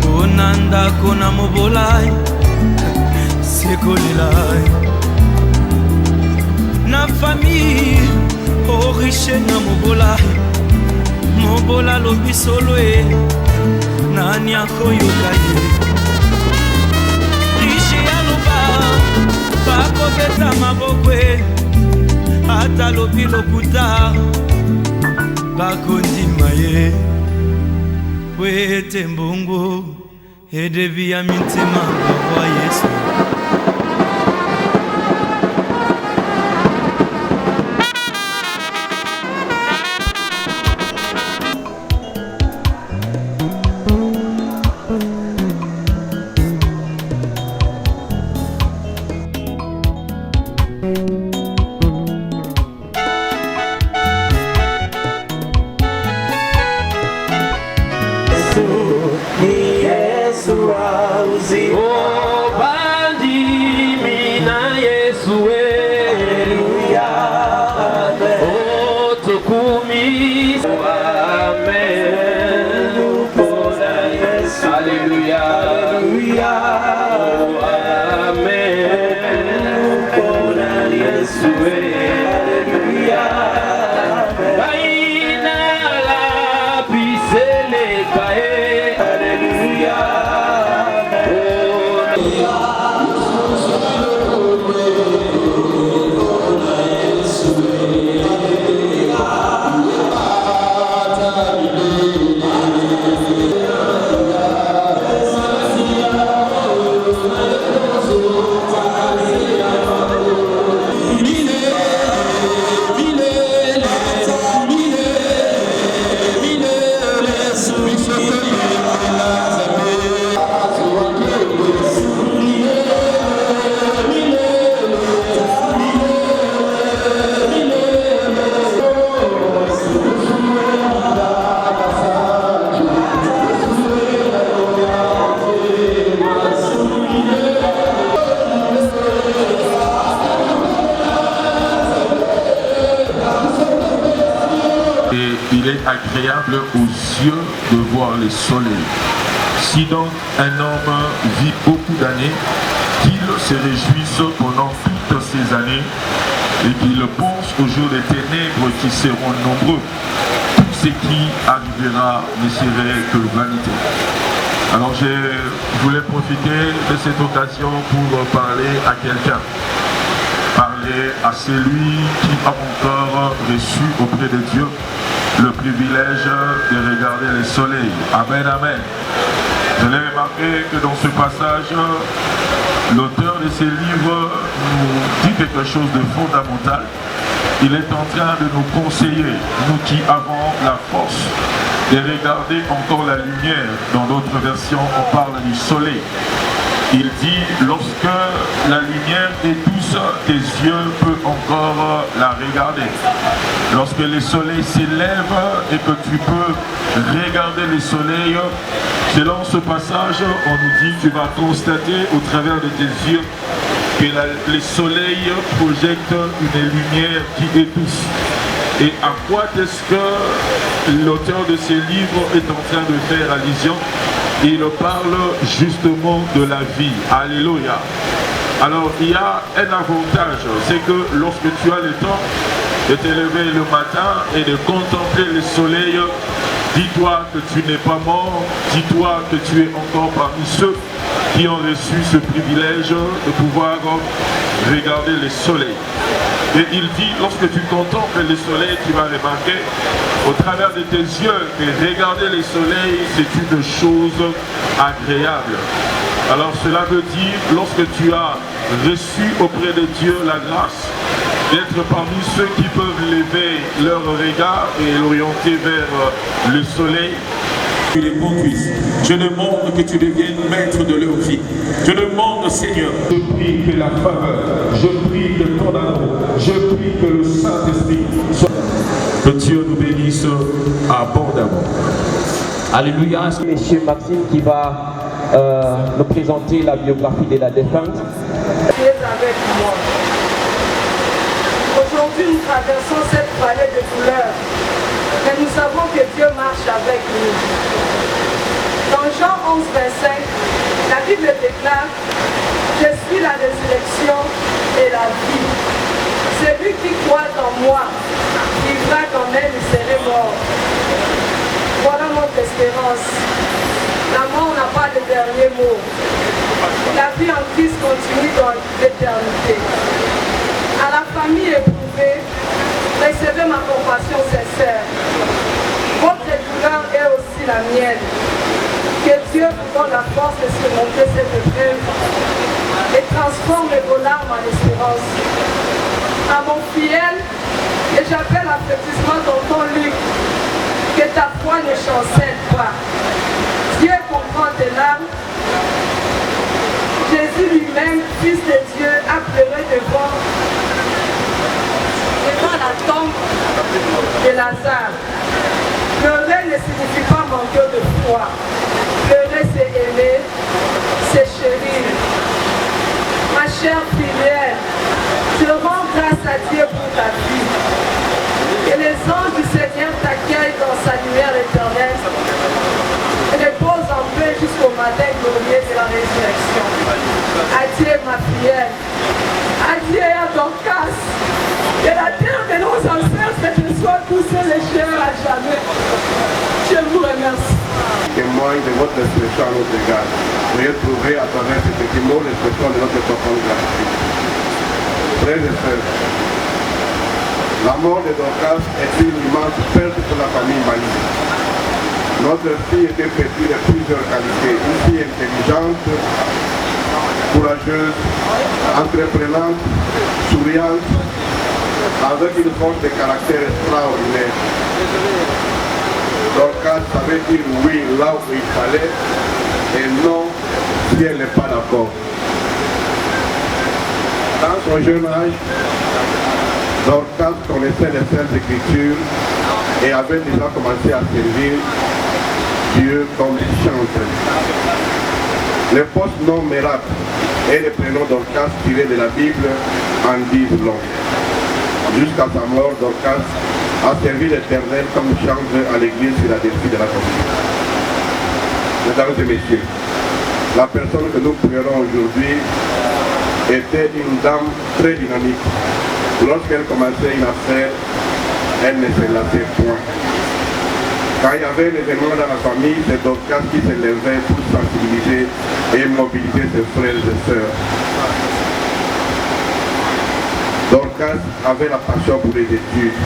konanda kona mobolai sekolelai na famille oriche na mobolai mobola lobi solo e nani akoyoka ye lishe aloba bakobeta maboko e ata lobi lokuta bakondima ye wete mbongo edebi ya mitema bakwa yesu. Agréable aux yeux de voir le soleil. Si donc un homme vit beaucoup d'années, qu'il se réjouisse pendant toutes ces années et qu'il pense au jour des ténèbres qui seront nombreux, tout ce qui arrivera ne serait que vanité. Alors je voulais profiter de cette occasion pour parler à quelqu'un. Parler à celui qui a encore reçu auprès de Dieu le privilège de regarder le soleil. Amen, amen. Je l'ai remarqué que dans ce passage, l'auteur de ce livre nous dit quelque chose de fondamental. Il est en train de nous conseiller, nous qui avons la force de regarder encore la lumière. Dans d'autres versions, on parle du soleil. Il dit, lorsque la lumière est douce, tes yeux peuvent encore la regarder. Lorsque le soleil s'élève et que tu peux regarder le soleil, selon ce passage, on nous dit, tu vas constater au travers de tes yeux que le soleil projette une lumière qui est douce. Et à quoi est-ce que l'auteur de ces livres est en train de faire allusion? Il parle justement de la vie. Alléluia. Alors il y a un avantage, c'est que lorsque tu as le temps de te lever le matin et de contempler le soleil, dis-toi que tu n'es pas mort, dis-toi que tu es encore parmi ceux qui ont reçu ce privilège de pouvoir regarder le soleil. Et il dit, lorsque tu contemples le soleil, tu vas remarquer au travers de tes yeux que regarder le soleil, c'est une chose agréable. Alors cela veut dire, lorsque tu as reçu auprès de Dieu la grâce d'être parmi ceux qui peuvent lever leur regard et l'orienter vers le soleil, tu les conduises. Je demande que tu deviennes maître de leur vie. Je demande, Seigneur, je prie que la faveur, je prie que ton amour, je prie que le Saint-Esprit soit... Que Dieu nous bénisse abondamment. Alléluia. Monsieur Maxime qui va nous présenter la biographie de la défunte. Tu es avec moi. Aujourd'hui, nous traversons cette vallée de douleur, mais nous savons que Dieu marche avec nous. Dans Jean 11, 25, la Bible déclare: je suis la résurrection et la vie. Celui qui croit en moi vivra quand même, il serait mort. Voilà notre espérance. La mort n'a pas de dernier mot. La vie en Christ continue dans l'éternité. À la famille éprouvée, recevez ma compassion sincère. Votre douleur est aussi la mienne. Que Dieu vous donne la force de surmonter cette épreuve et transforme vos larmes en espérance. À mon fidèle, et j'appelle affectueusement tonton Luc, que ta foi ne chancelle pas. Dieu comprend tes larmes. Jésus lui-même, Fils de Dieu, a pleuré devant la tombe de Lazare. Pleurer ne signifie pas manquer de foi. Pleurer, c'est aimer, c'est chérir. Ma chère filière, je rends grâce à Dieu pour ta vie. Que les anges du Seigneur t'accueillent dans sa lumière éternelle et repose en paix jusqu'au matin glorieux de la résurrection. Adieu ma filière. Adieu à Dorcas. Que la terre de nos ancêtres te soit poussée légère à jamais. Je vous remercie. Témoigne de votre expression à notre égard. Veuillez trouver à travers ces petits mots l'expression de notre profonde gratitude. Frères et sœurs, la mort de Dorcas est une immense perte pour la famille Mali. Notre fille était pétrie de plusieurs qualités. Une fille intelligente, courageuse, entreprenante, souriante, avec une force de caractère extraordinaire. Dorcas savait dire oui là où il fallait et non si elle n'est pas d'accord. Dans son jeune âge, Dorcas connaissait les Saintes Écritures et avait déjà commencé à servir Dieu comme chantre. Le post-nom miracle et le prénom Dorcas tiré de la Bible en disent long. Jusqu'à sa mort, Dorcas a servi l'Éternel comme chantre à l'église Philadelphie de la commune. Mesdames et messieurs, la personne que nous prierons aujourd'hui était une dame très dynamique. Lorsqu'elle commençait une affaire, elle ne se lassait point. Quand il y avait un événement dans la famille, c'est Dorcas qui se levait pour sensibiliser et mobiliser ses frères et sœurs. Dorcas avait la passion pour les études.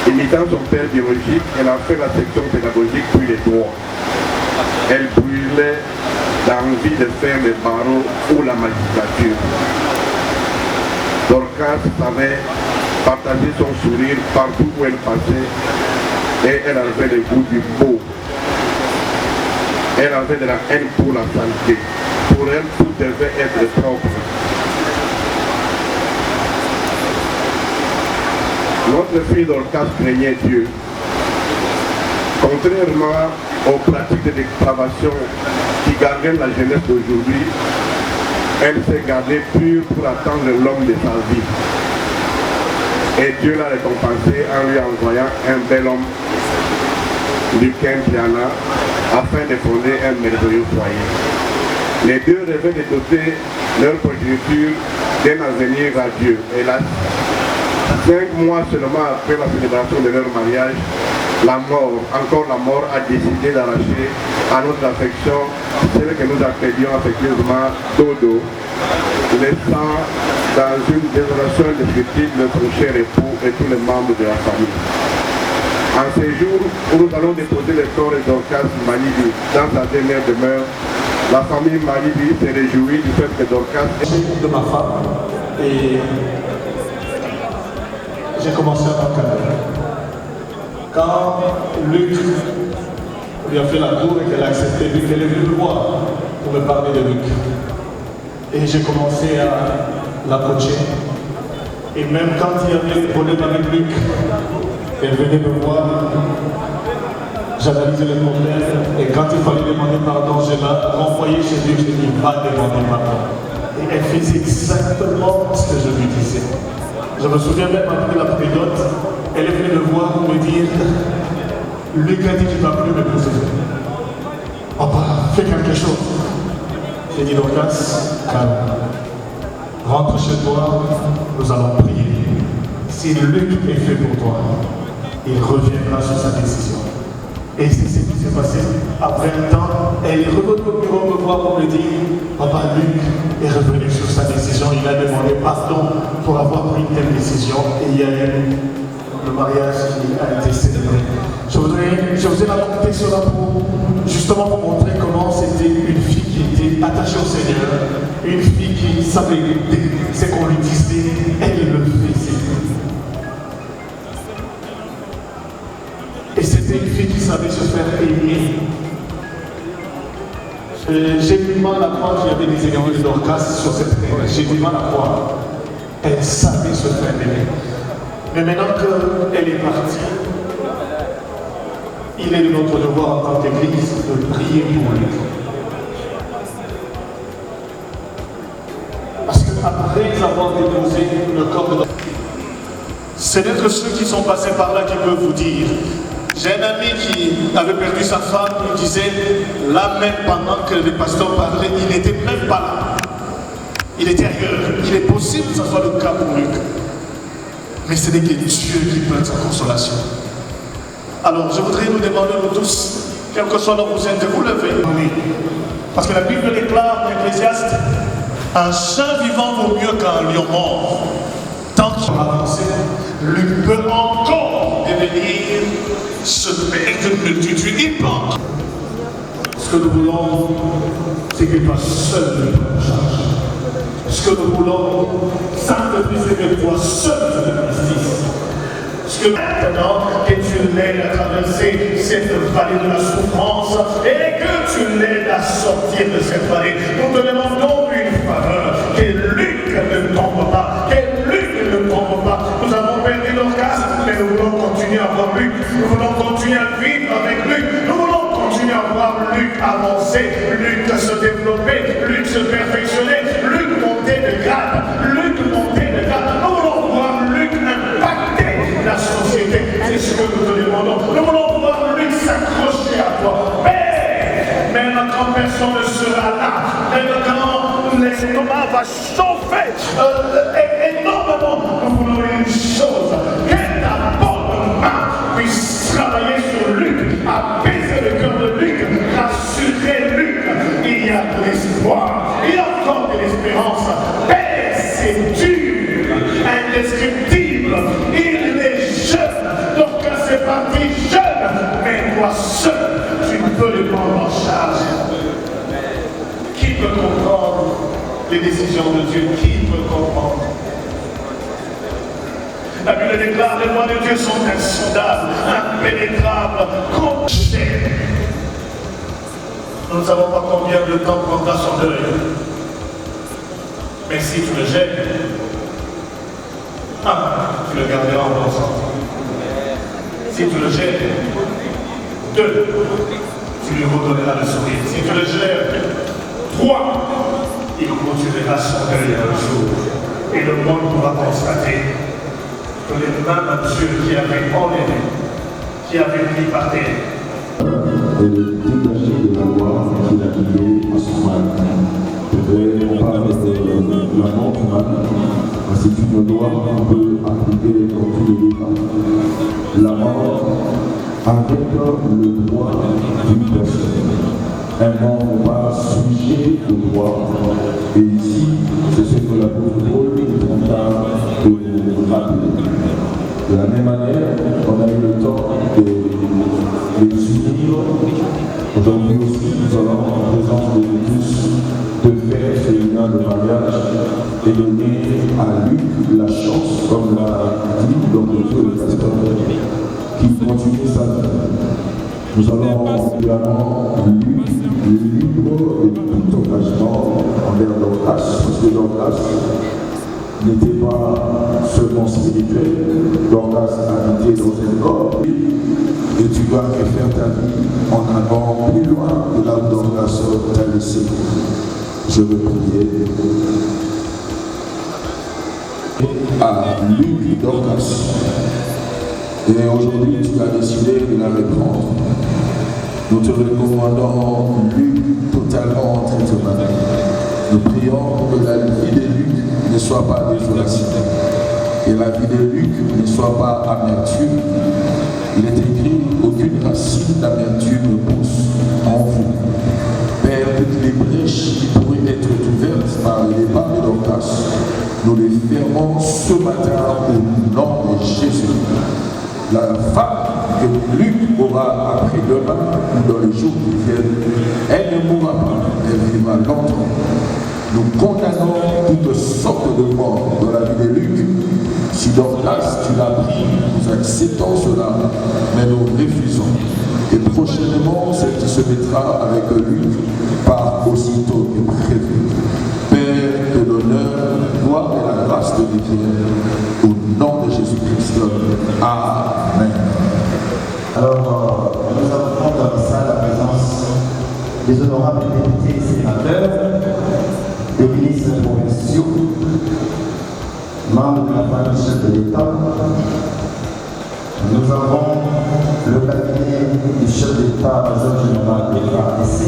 Imitant son père biologique, elle a fait la section pédagogique puis les droits. Elle brûlait d'envie de faire le barreau ou la magistrature. Dorcas savait partager son sourire partout où elle passait et elle avait le goût du beau. Elle avait de la haine pour la santé. Pour elle, tout devait être propre. Notre fille Dorcas craignait Dieu. Contrairement aux pratiques de dépravation qui gardaient la jeunesse d'aujourd'hui, elle s'est gardée pure pour attendre l'homme de sa vie. Et Dieu l'a récompensé en lui envoyant un bel homme, Lucas Piana, afin de fonder un merveilleux foyer. Les deux rêvaient de doter leur progéniture d'un avenir radieux. Hélas, 5 mois seulement après la célébration de leur mariage, la mort a décidé d'arracher à notre affection celle que nous appelions affectueusement Dodo, laissant dans une désolation indescriptible notre cher époux et tous les membres de la famille. En ces jours où nous allons déposer le corps de Dorcas Malibi dans sa dernière demeure, la famille Malibi se réjouit du fait que Dorcas est de ma femme et j'ai commencé à m'encadrer. Quand Luc lui a fait la cour et qu'elle a accepté Luc, elle est venue me voir pour me parler de Luc. Et j'ai commencé à la coacher. Et même quand il y avait des problèmes avec Luc, elle venait me voir, j'analysais les problèmes, et quand il fallait demander pardon, je la renvoyais chez Luc, je dis, va demander pardon. Et elle faisait exactement ce que je lui disais. Je me souviens même après la période, elle est venue me voir pour me dire, Luc a dit qu'il ne va plus m'épouser. Papa, fais quelque chose. J'ai dit, Dorcas, calme. Rentre chez toi, nous allons prier. Si Luc est fait pour toi, il reviendra sur sa décision. Et c'est ce qui s'est passé. Après un temps, elle est revenue au bureau me voir pour me dire, papa, Luc est revenu sur sa décision. Il a demandé pardon pour avoir pris une telle décision. Et il y a eu le mariage qui a été célébré. Je vous ai raconté cela justement pour montrer comment c'était une fille qui était attachée au Seigneur, une fille qui savait ce qu'on lui disait, elle le faisait. Et c'était une fille qui savait se faire aimer. J'ai du mal à croire qu'il y avait des ennemis de Dorcas sur cette terre. J'ai du mal à croire. Elle savait se faire aimer. Mais maintenant qu'elle est partie, il est de notre devoir en tant qu'Église de prier pour lui. Parce qu'après avoir déposé le corps de Dorcas, c'est d'être ceux qui sont passés par là qui peuvent vous dire. J'ai un ami qui avait perdu sa femme, il disait, là même pendant que le pasteur parlait, il n'était même pas là. Il était ailleurs. Il est possible que ce soit le cas pour Luc. Mais ce n'est que Dieu qui peut être sa consolation. Alors je voudrais nous demander, nous tous, quel que soit notre de vous lever. Parce que la Bible déclare dans l'Ecclésiaste, un chat vivant vaut mieux qu'un lion mort. Tant qu'il va avancer, Luc peut encore devenir ce père de multitude. Il pense. Ce que nous voulons, c'est qu'il va seul de prendre charge. Ce que nous voulons, Saint-Esprit, c'est que toi seul de justice. Ce que maintenant que tu l'aides à traverser cette vallée de la souffrance et que tu l'aides à sortir de cette vallée, nous te demandons une faveur, que Luc ne tombe pas, que Luc ne tombe pas. Nous avons perdu l'orgasme, mais nous voulons continuer à voir Luc, nous voulons continuer à vivre avec Luc, nous voulons continuer à voir Luc avancer, Luc se développer, Luc se perfectionner, Luc monter de grade, Luc monter de grade. Nous voulons voir Luc impacter la société, c'est ce que nous te demandons. Nous voulons voir Luc s'accrocher à toi. Mais quand personne ne sera là, même quand l'estomac va chauffer énormément, nous voulons une chose, que ta bonne main puisse travailler sur Luc, apaiser le cœur de Luc, rassurer Luc. Il y a de l'espoir, il y a encore de l'espérance. Père, c'est dur, indescriptible, il est jeune, donc c'est parti jeune, mais toi seul, tu peux le prendre en charge. Qui peut comprendre les décisions de Dieu? Qui peut comprendre? La Bible déclare, les lois de Dieu sont insondables, impénétrables, contre. Nous ne savons pas combien combien de temps prendra son deuil. Mais si tu le gênes, tu le garderas en bon santé. Si tu le gênes, 2, tu lui redonneras le sourire. Si tu le gênes, 3, il continuera son deuil un jour. Et le monde pourra constater que les mains de Dieu qui avaient enlevé, qui avaient pris par terre, et dégager de la loi qu'il a liée à son mal. On parle de la mort du mal, c'est une loi qu'on peut appliquer dans tous les cas. La mort avec le droit d'une personne. Un mort n'est pas sujet au droit. Et ici, c'est ce que l'apôtre Paul tenta de nous rappeler. De la même manière, on a eu le temps de les unir. Aujourd'hui aussi, nous allons, en présence de nous tous, de faire ce lien de mariage et donner à Luc la chance, comme l'a dit l'homme de Dieu, le pasteur, qui continue sa vie. Nous allons également Luc libre de tout engagement envers Dorcas, parce que Dorcas n'était pas seulement spirituel, Dorcas habitait dans un corps, et tu dois refaire ta vie en allant plus loin de là où Dorcas t'a laissé. Je veux prier à Luc Dorcas. Et aujourd'hui, tu as décidé de la reprendre. Nous te recommandons Luc totalement entre tes mains. Nous prions que la vie de Luc ne soit pas désolation. Et la vie de Luc ne soit pas amertume. Il est écrit, aucune racine d'amertume ne pousse en vous. Père, toutes les brèches qui pourraient être ouvertes par le départ de Dorcas, nous les fermons ce matin au nom de Jésus. La femme que Luc aura après-demain ou dans les jours qui viennent, elle ne mourra pas, elle vivra longtemps. Nous condamnons toutes sortes de morts dans la vie de Luc. Si Dorcas, tu l'as pris, nous acceptons cela, mais nous refusons. Et prochainement, celle qui se mettra avec Luc part aussitôt que prévu. Père, que l'honneur, gloire et la grâce te détiennent. Au nom de Jésus-Christ. Amen. Alors, nous avons dans la salle la présence des honorables députés et sénateurs, des ministres provinciaux, membres de la famille chef de l'État. Nous avons le cabinet du chef d'État, major général de l'APC.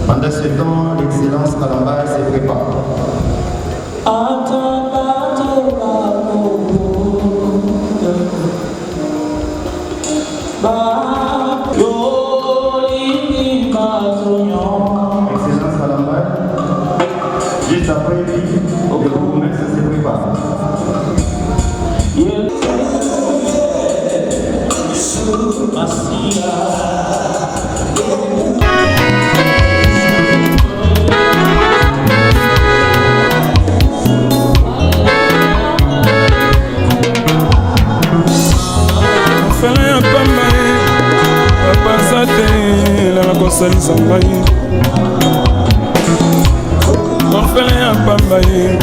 Pendant ce temps, l'excellence Kalamba se prépare. Excellence Kalamba, juste après lui, le bourgmestre se prépare. kosalisa ngai mofele ya pamba ye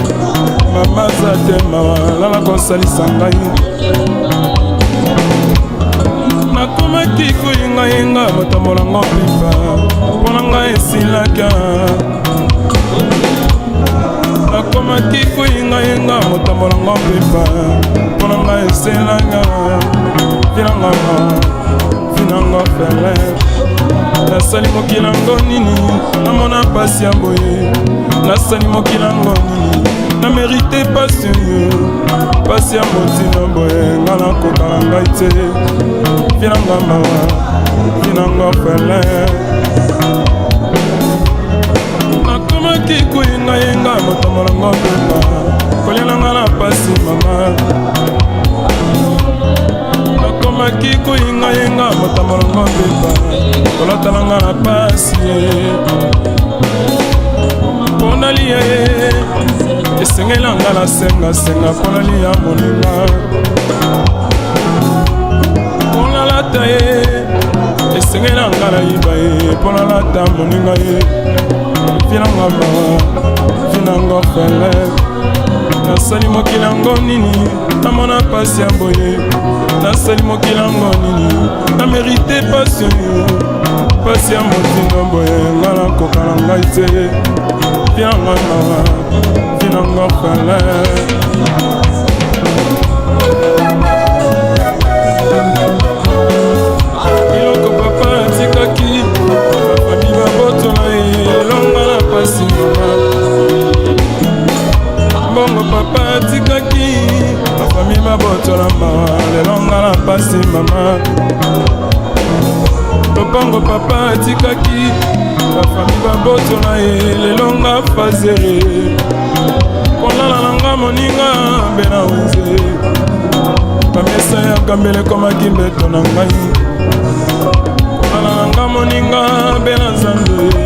mama za te malala kosalisa ngai nakomaki koyengayenga motambolango mpipa mpona ngai esilaka nakomaki koyengayenga motambolango mpipa mpona ngai esilaka vinanga fele nasali mokilango nini namona pasi ya boye nasali mokilango nini namerite pasi pasi ya motina boye nga nakokala ngai te vinanga mawa vinanga fele nakomaki koyengayenga motambolango mpepa kolielanga na pasi mama nakomaki koyengayenga motambolango mpepa kolotalanga na pasi lia ye esengelanga na sengasenga mpona lia moninga mpona lata ye esengelanga na yiba ye mpona lata moninga ye vinanga mawa vinanga fele nasali mokili yango nini namona pasi ya boye nasali mokili yango nini namerite pasi oyo pasi ya motindo boye nga nakoka na ngai te vinanga mawa vinanga fele iloko papa atikaki bafami babotola elonga na pasi mama bongo papa atikaki bafami babotola mawa lelonga na pasi mama bongo papa atikaki bafami babotola elelonga fazere kolala nanga moninga mbe na wenze bamesa ya kambele komaki mbeto na ngai kolala nanga moninga mbe na zande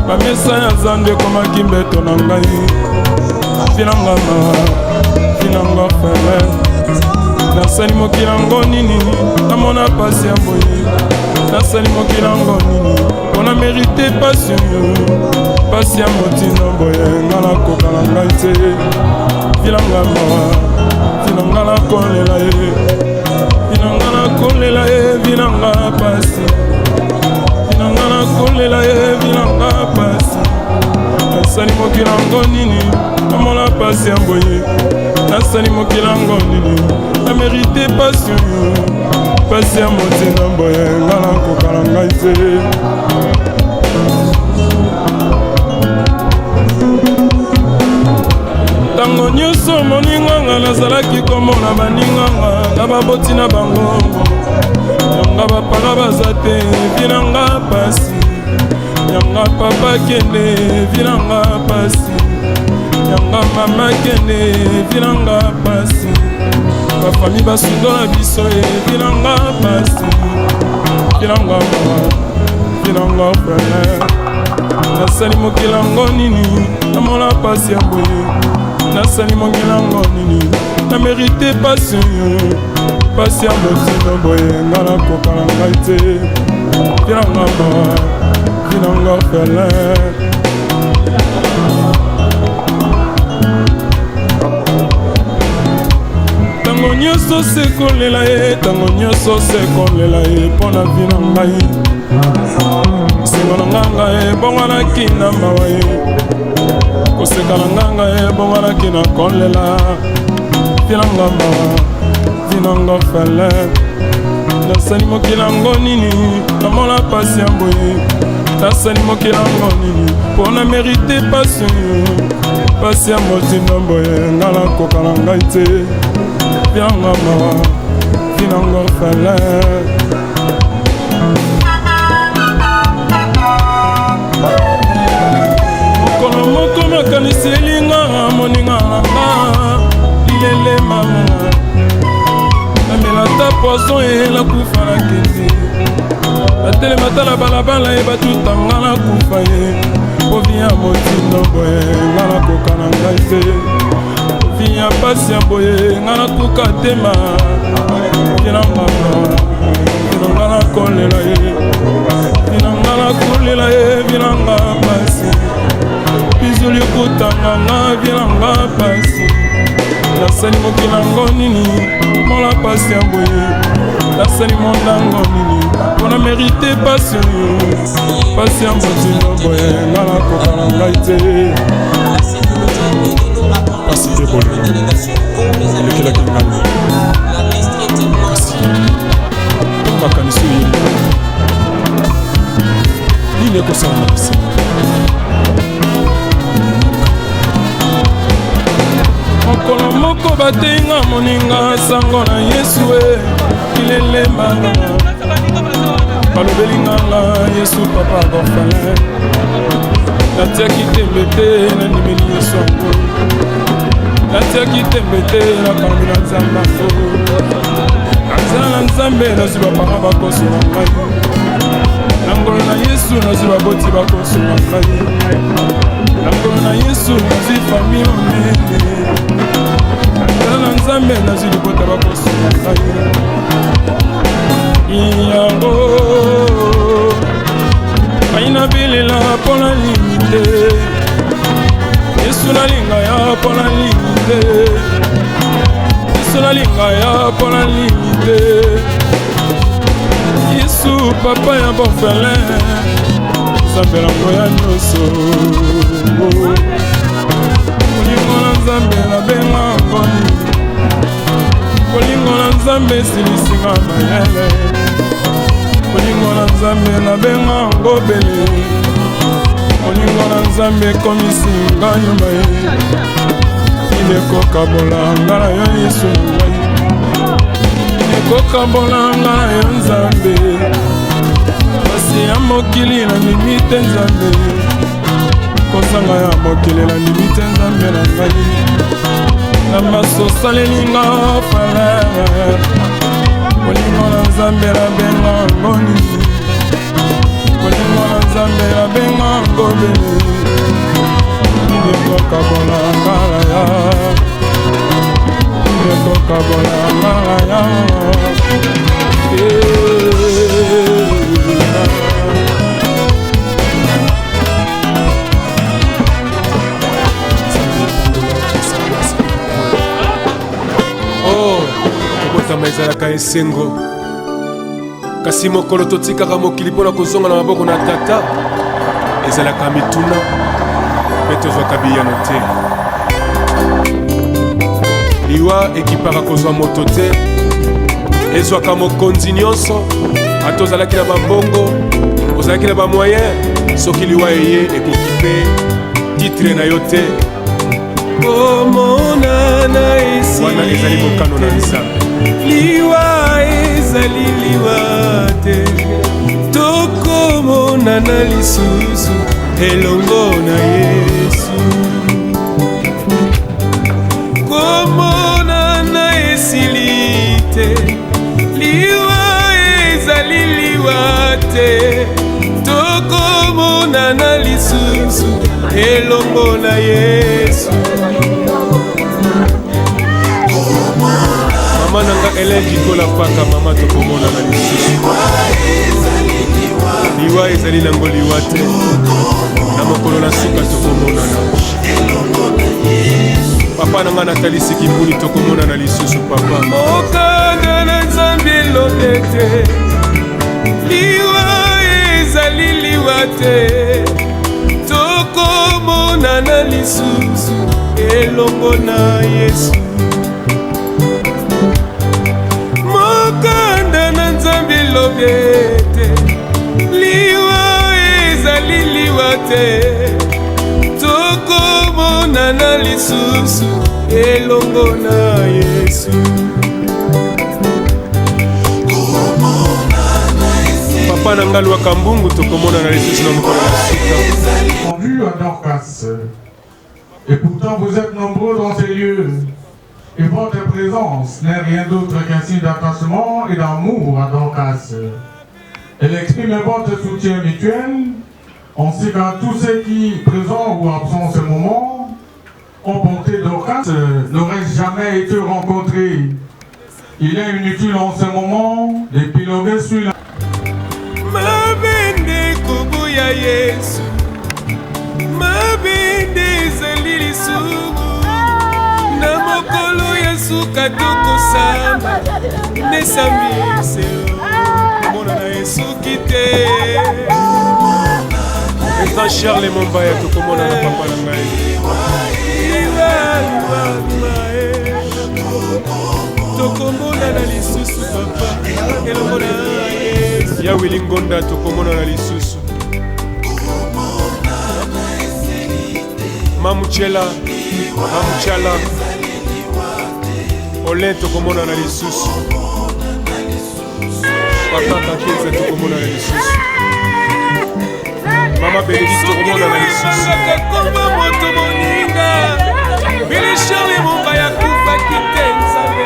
bamesa ya zande komaki mbeto na ngai vinanga mawa vinanga fele nasali mokili yango nini namona pasi ya boye nasali mokili yango nini mpona merite pasi oyo pasi ya motindo boye nga nakoka na ngai te vinanga mawa vinanga nakolela ye vinanga nakolela ye vinanga pasi vinanga nakolela ye vinanga pasi nasali mokili yango nini namona pasi ya boye nasali mokili yango nini namerite pasi oyo pasi ya motindo boye nga nakoka na ngai te ntango nyonso moninganga nazalaki komona baninganga na baboti na bango yanga bapanga baza te vinanga pasi yanga papa kende vinanga pasi yanga mama kende vinanga pasi bafami basundola biso vinanga pasi vinanga mawa vinanga fele nasali mokili yango nini namona pasi ya boye nasali mokili yango nini namerite pasi oyo pasi ya motindo boye nga nakoka na ngai te vinanga mawa vinanga fele ntango nyonso sekolela ye ntango nyonso sekolela ye mpona vi na ngai sengo na nganga ye bonganaki na mawa ye koseka na nganga ye bonganaki na kolela vinanga mawa vinanga fele nasali mokili yango nini namona pasi ya boye nasali mokili yango nini mpona merite pasi oyo pasi ya motindo boye nga nakoka na ngai te vinanga mawa vinanga fele mokolo moko makanisi elinganga moninga nanga lilele mama namela ta poison elakufa na kende batelema tala balabala ye batutanga na kufa ye povi ya motindo boye nga nakoka na ngai te povi ya pasi ya boye nga nakoka tema vinanga vinanga nakolela ye vinanga nakolela ye vinanga pasi bizuli kutanganga vinanga pasi nasali mokili yango nini mola pasi ya boye nasali mondango nini mpona merite pasi oyo pasi ya motindo boye nga nakoka na ngai te pasi te bolingo elekelaki ngai kasi mpo makanisi oyo nini ekosala na bisi mokolo moko bateinga moninga sango na yesu ilelemanga balobelinganga yesu papa gorphelin natiaki tembe te nandimeli yesu yango natiaki tembe te nakambi na nzambe yango nanzela na nzambe nazwi bapanga bakoso na ngai nangolo na yesu nazwi baboti bakosunga ngai na nkolo na yesu nazwi fami monene nzela na nzambe nazwi libota bakosunga ngai yango ngai nabelela mpo nalingi te yesu nalinga ya mpo nalingi te yesu nalinga ya mpo nalingi te yesu papa ya borfelin nzambe nango ya nyonso kolingo na nzambe nabenga ngoni kolingo na nzambe esilisinga mayele kolingo na nzambe nabenga ngobele kolingo na nzambe komisinga nyuma ye inekokabola nga na yo yesu na ngai inekokabola nga na yo nzambe pasi ya mokili na ndimi te nzambe kozanga ya mokili na ndimi te nzambe na ngai na masosalelinga frere kolingo na nzambe nabenga ngoni kolingo na nzambe nabenga ngobele inekokabola ngala ya inekokabola ngala ya kobotama ezalaka esengo kasi mokolo totikaka mokili mpo na kozonga na maboko na tata ezalaka mituna mpe tozwaka biyano te liwa ekipaka kozwa moto te ezwaka mokonzi nyonso ata ozalaki na bambongo ozalaki na bamoyen soki liwa eye ekoki mpe titre na yo te komonana esi wana ezali mokano na nzambe liwa ezali liwa te tokomonana lisusu elongo na yesu komonana esili te liwa ezali liwa te tokomonana lisusu elongo na yesu mama nanga eleki kola paka mama tokomonana lisusu liwa ezali nango liwa te na mokolo na suka tokomonana papa nanga natalisi kimbuli tokomonana lisusu papa mokanda na nzambe elonge te liwa ezali liwa te tokomonana lisusu elongo na yesu mokanda na nzambe elonge te liwa ezali liwa te tokomonana lisusu elongo na yesu papa na ngai lwaka mbungu tokomonana lisusu na mokolo na suka à Dorcas. Et pourtant vous êtes nombreux dans ces lieux. Et votre présence n'est rien d'autre qu'un signe d'attachement et d'amour à Dorcas. Elle exprime votre soutien mutuel, ainsi qu'à tous ceux qui, présents ou absents en ce moment, ont porté Dorcas, n'auraient jamais été rencontrés. Il est inutile en ce moment d'épiloguer sur la... mabende koboya yesu mabende ezali lisumu na mokolo ya suka tokosamba nesambise komona na esuki te etan charle mombaya tokomona na papa na ngai tokomona na lisusu papa elongo na yesu ya wilingonda tokomona na lisusu mamuchala ole tokomona na lisusu papa kakeza tokomona na lisusu mama benedicte tokomona na lisusu kakoma moto moninga bilishale momba ya kufaki te nzambe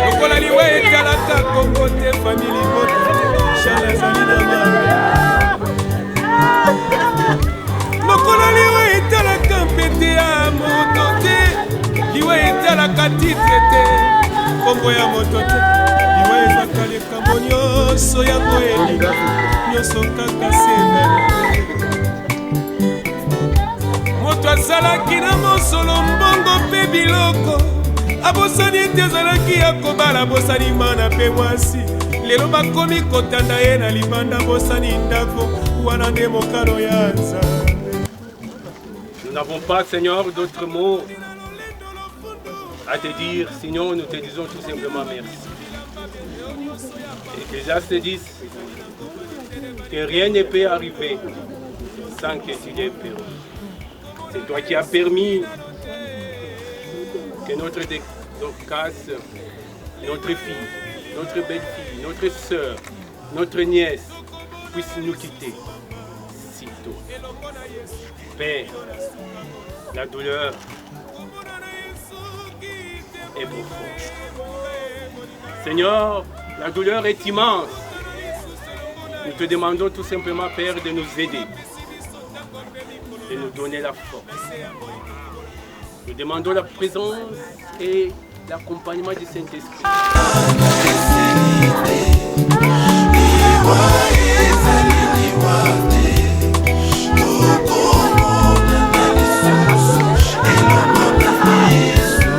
lokola liwa etalaka kongo te famili moto chala ezali na mama ezwaka titre te kombo ya moto te liwa ezwaka likambo nyonso yango elinga nyonso kaka semene moto azalaki na mosolo mbongo mpe biloko abosani ete azalaki ya kobala abosani mana mpe mwasi lelo bakomi kotanda ye na libanda abosani ndako wana nde mokano ya nzambe. Nous n'avons pas, Seigneur, d'autres mots à te dire, sinon nous te disons tout simplement merci. Ecclésiaste 10, que rien ne peut arriver sans que tu l'aies permis. C'est toi qui as permis que notre Dorcas, notre fille, notre belle-fille, notre sœur, notre nièce puisse nous quitter si tôt. Père, la douleur est profonde. Seigneur, la douleur est immense. Nous te demandons tout simplement, Père, de nous aider, de nous donner la force. Nous demandons la présence et l'accompagnement du Saint-Esprit.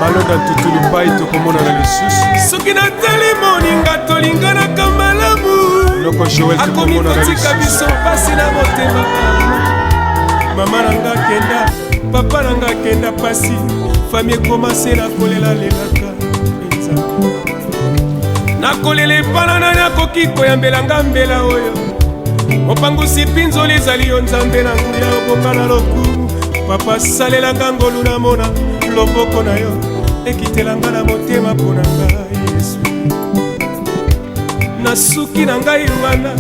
malonda tutulu pai tokomona na lisusu soki natali moninga tolinganaka malamu akomi kotika biso mpasi na motema mama nanga kenda papa nanga kenda pasi fami ekomase na kolela lelaka nakolela epana nani akoki koyambelanga mbela oyo mopangusi mpinzoli ezali yo nzambe na nguya oboka na lokumu papa salelanga ngolu namona loboko na yo ekitelanga na motema mpo na ngai yesu na suki na ngai wana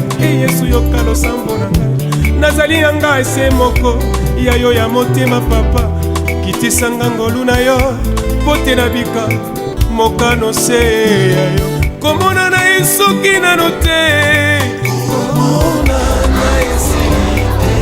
yesu yoka losambo na ngai nazali na ngai se moko ya yo ya motema papa kitisanga ngolu na yo mpo te nabika mokano se ya yo komona na ye soki nano te komona na ye soki te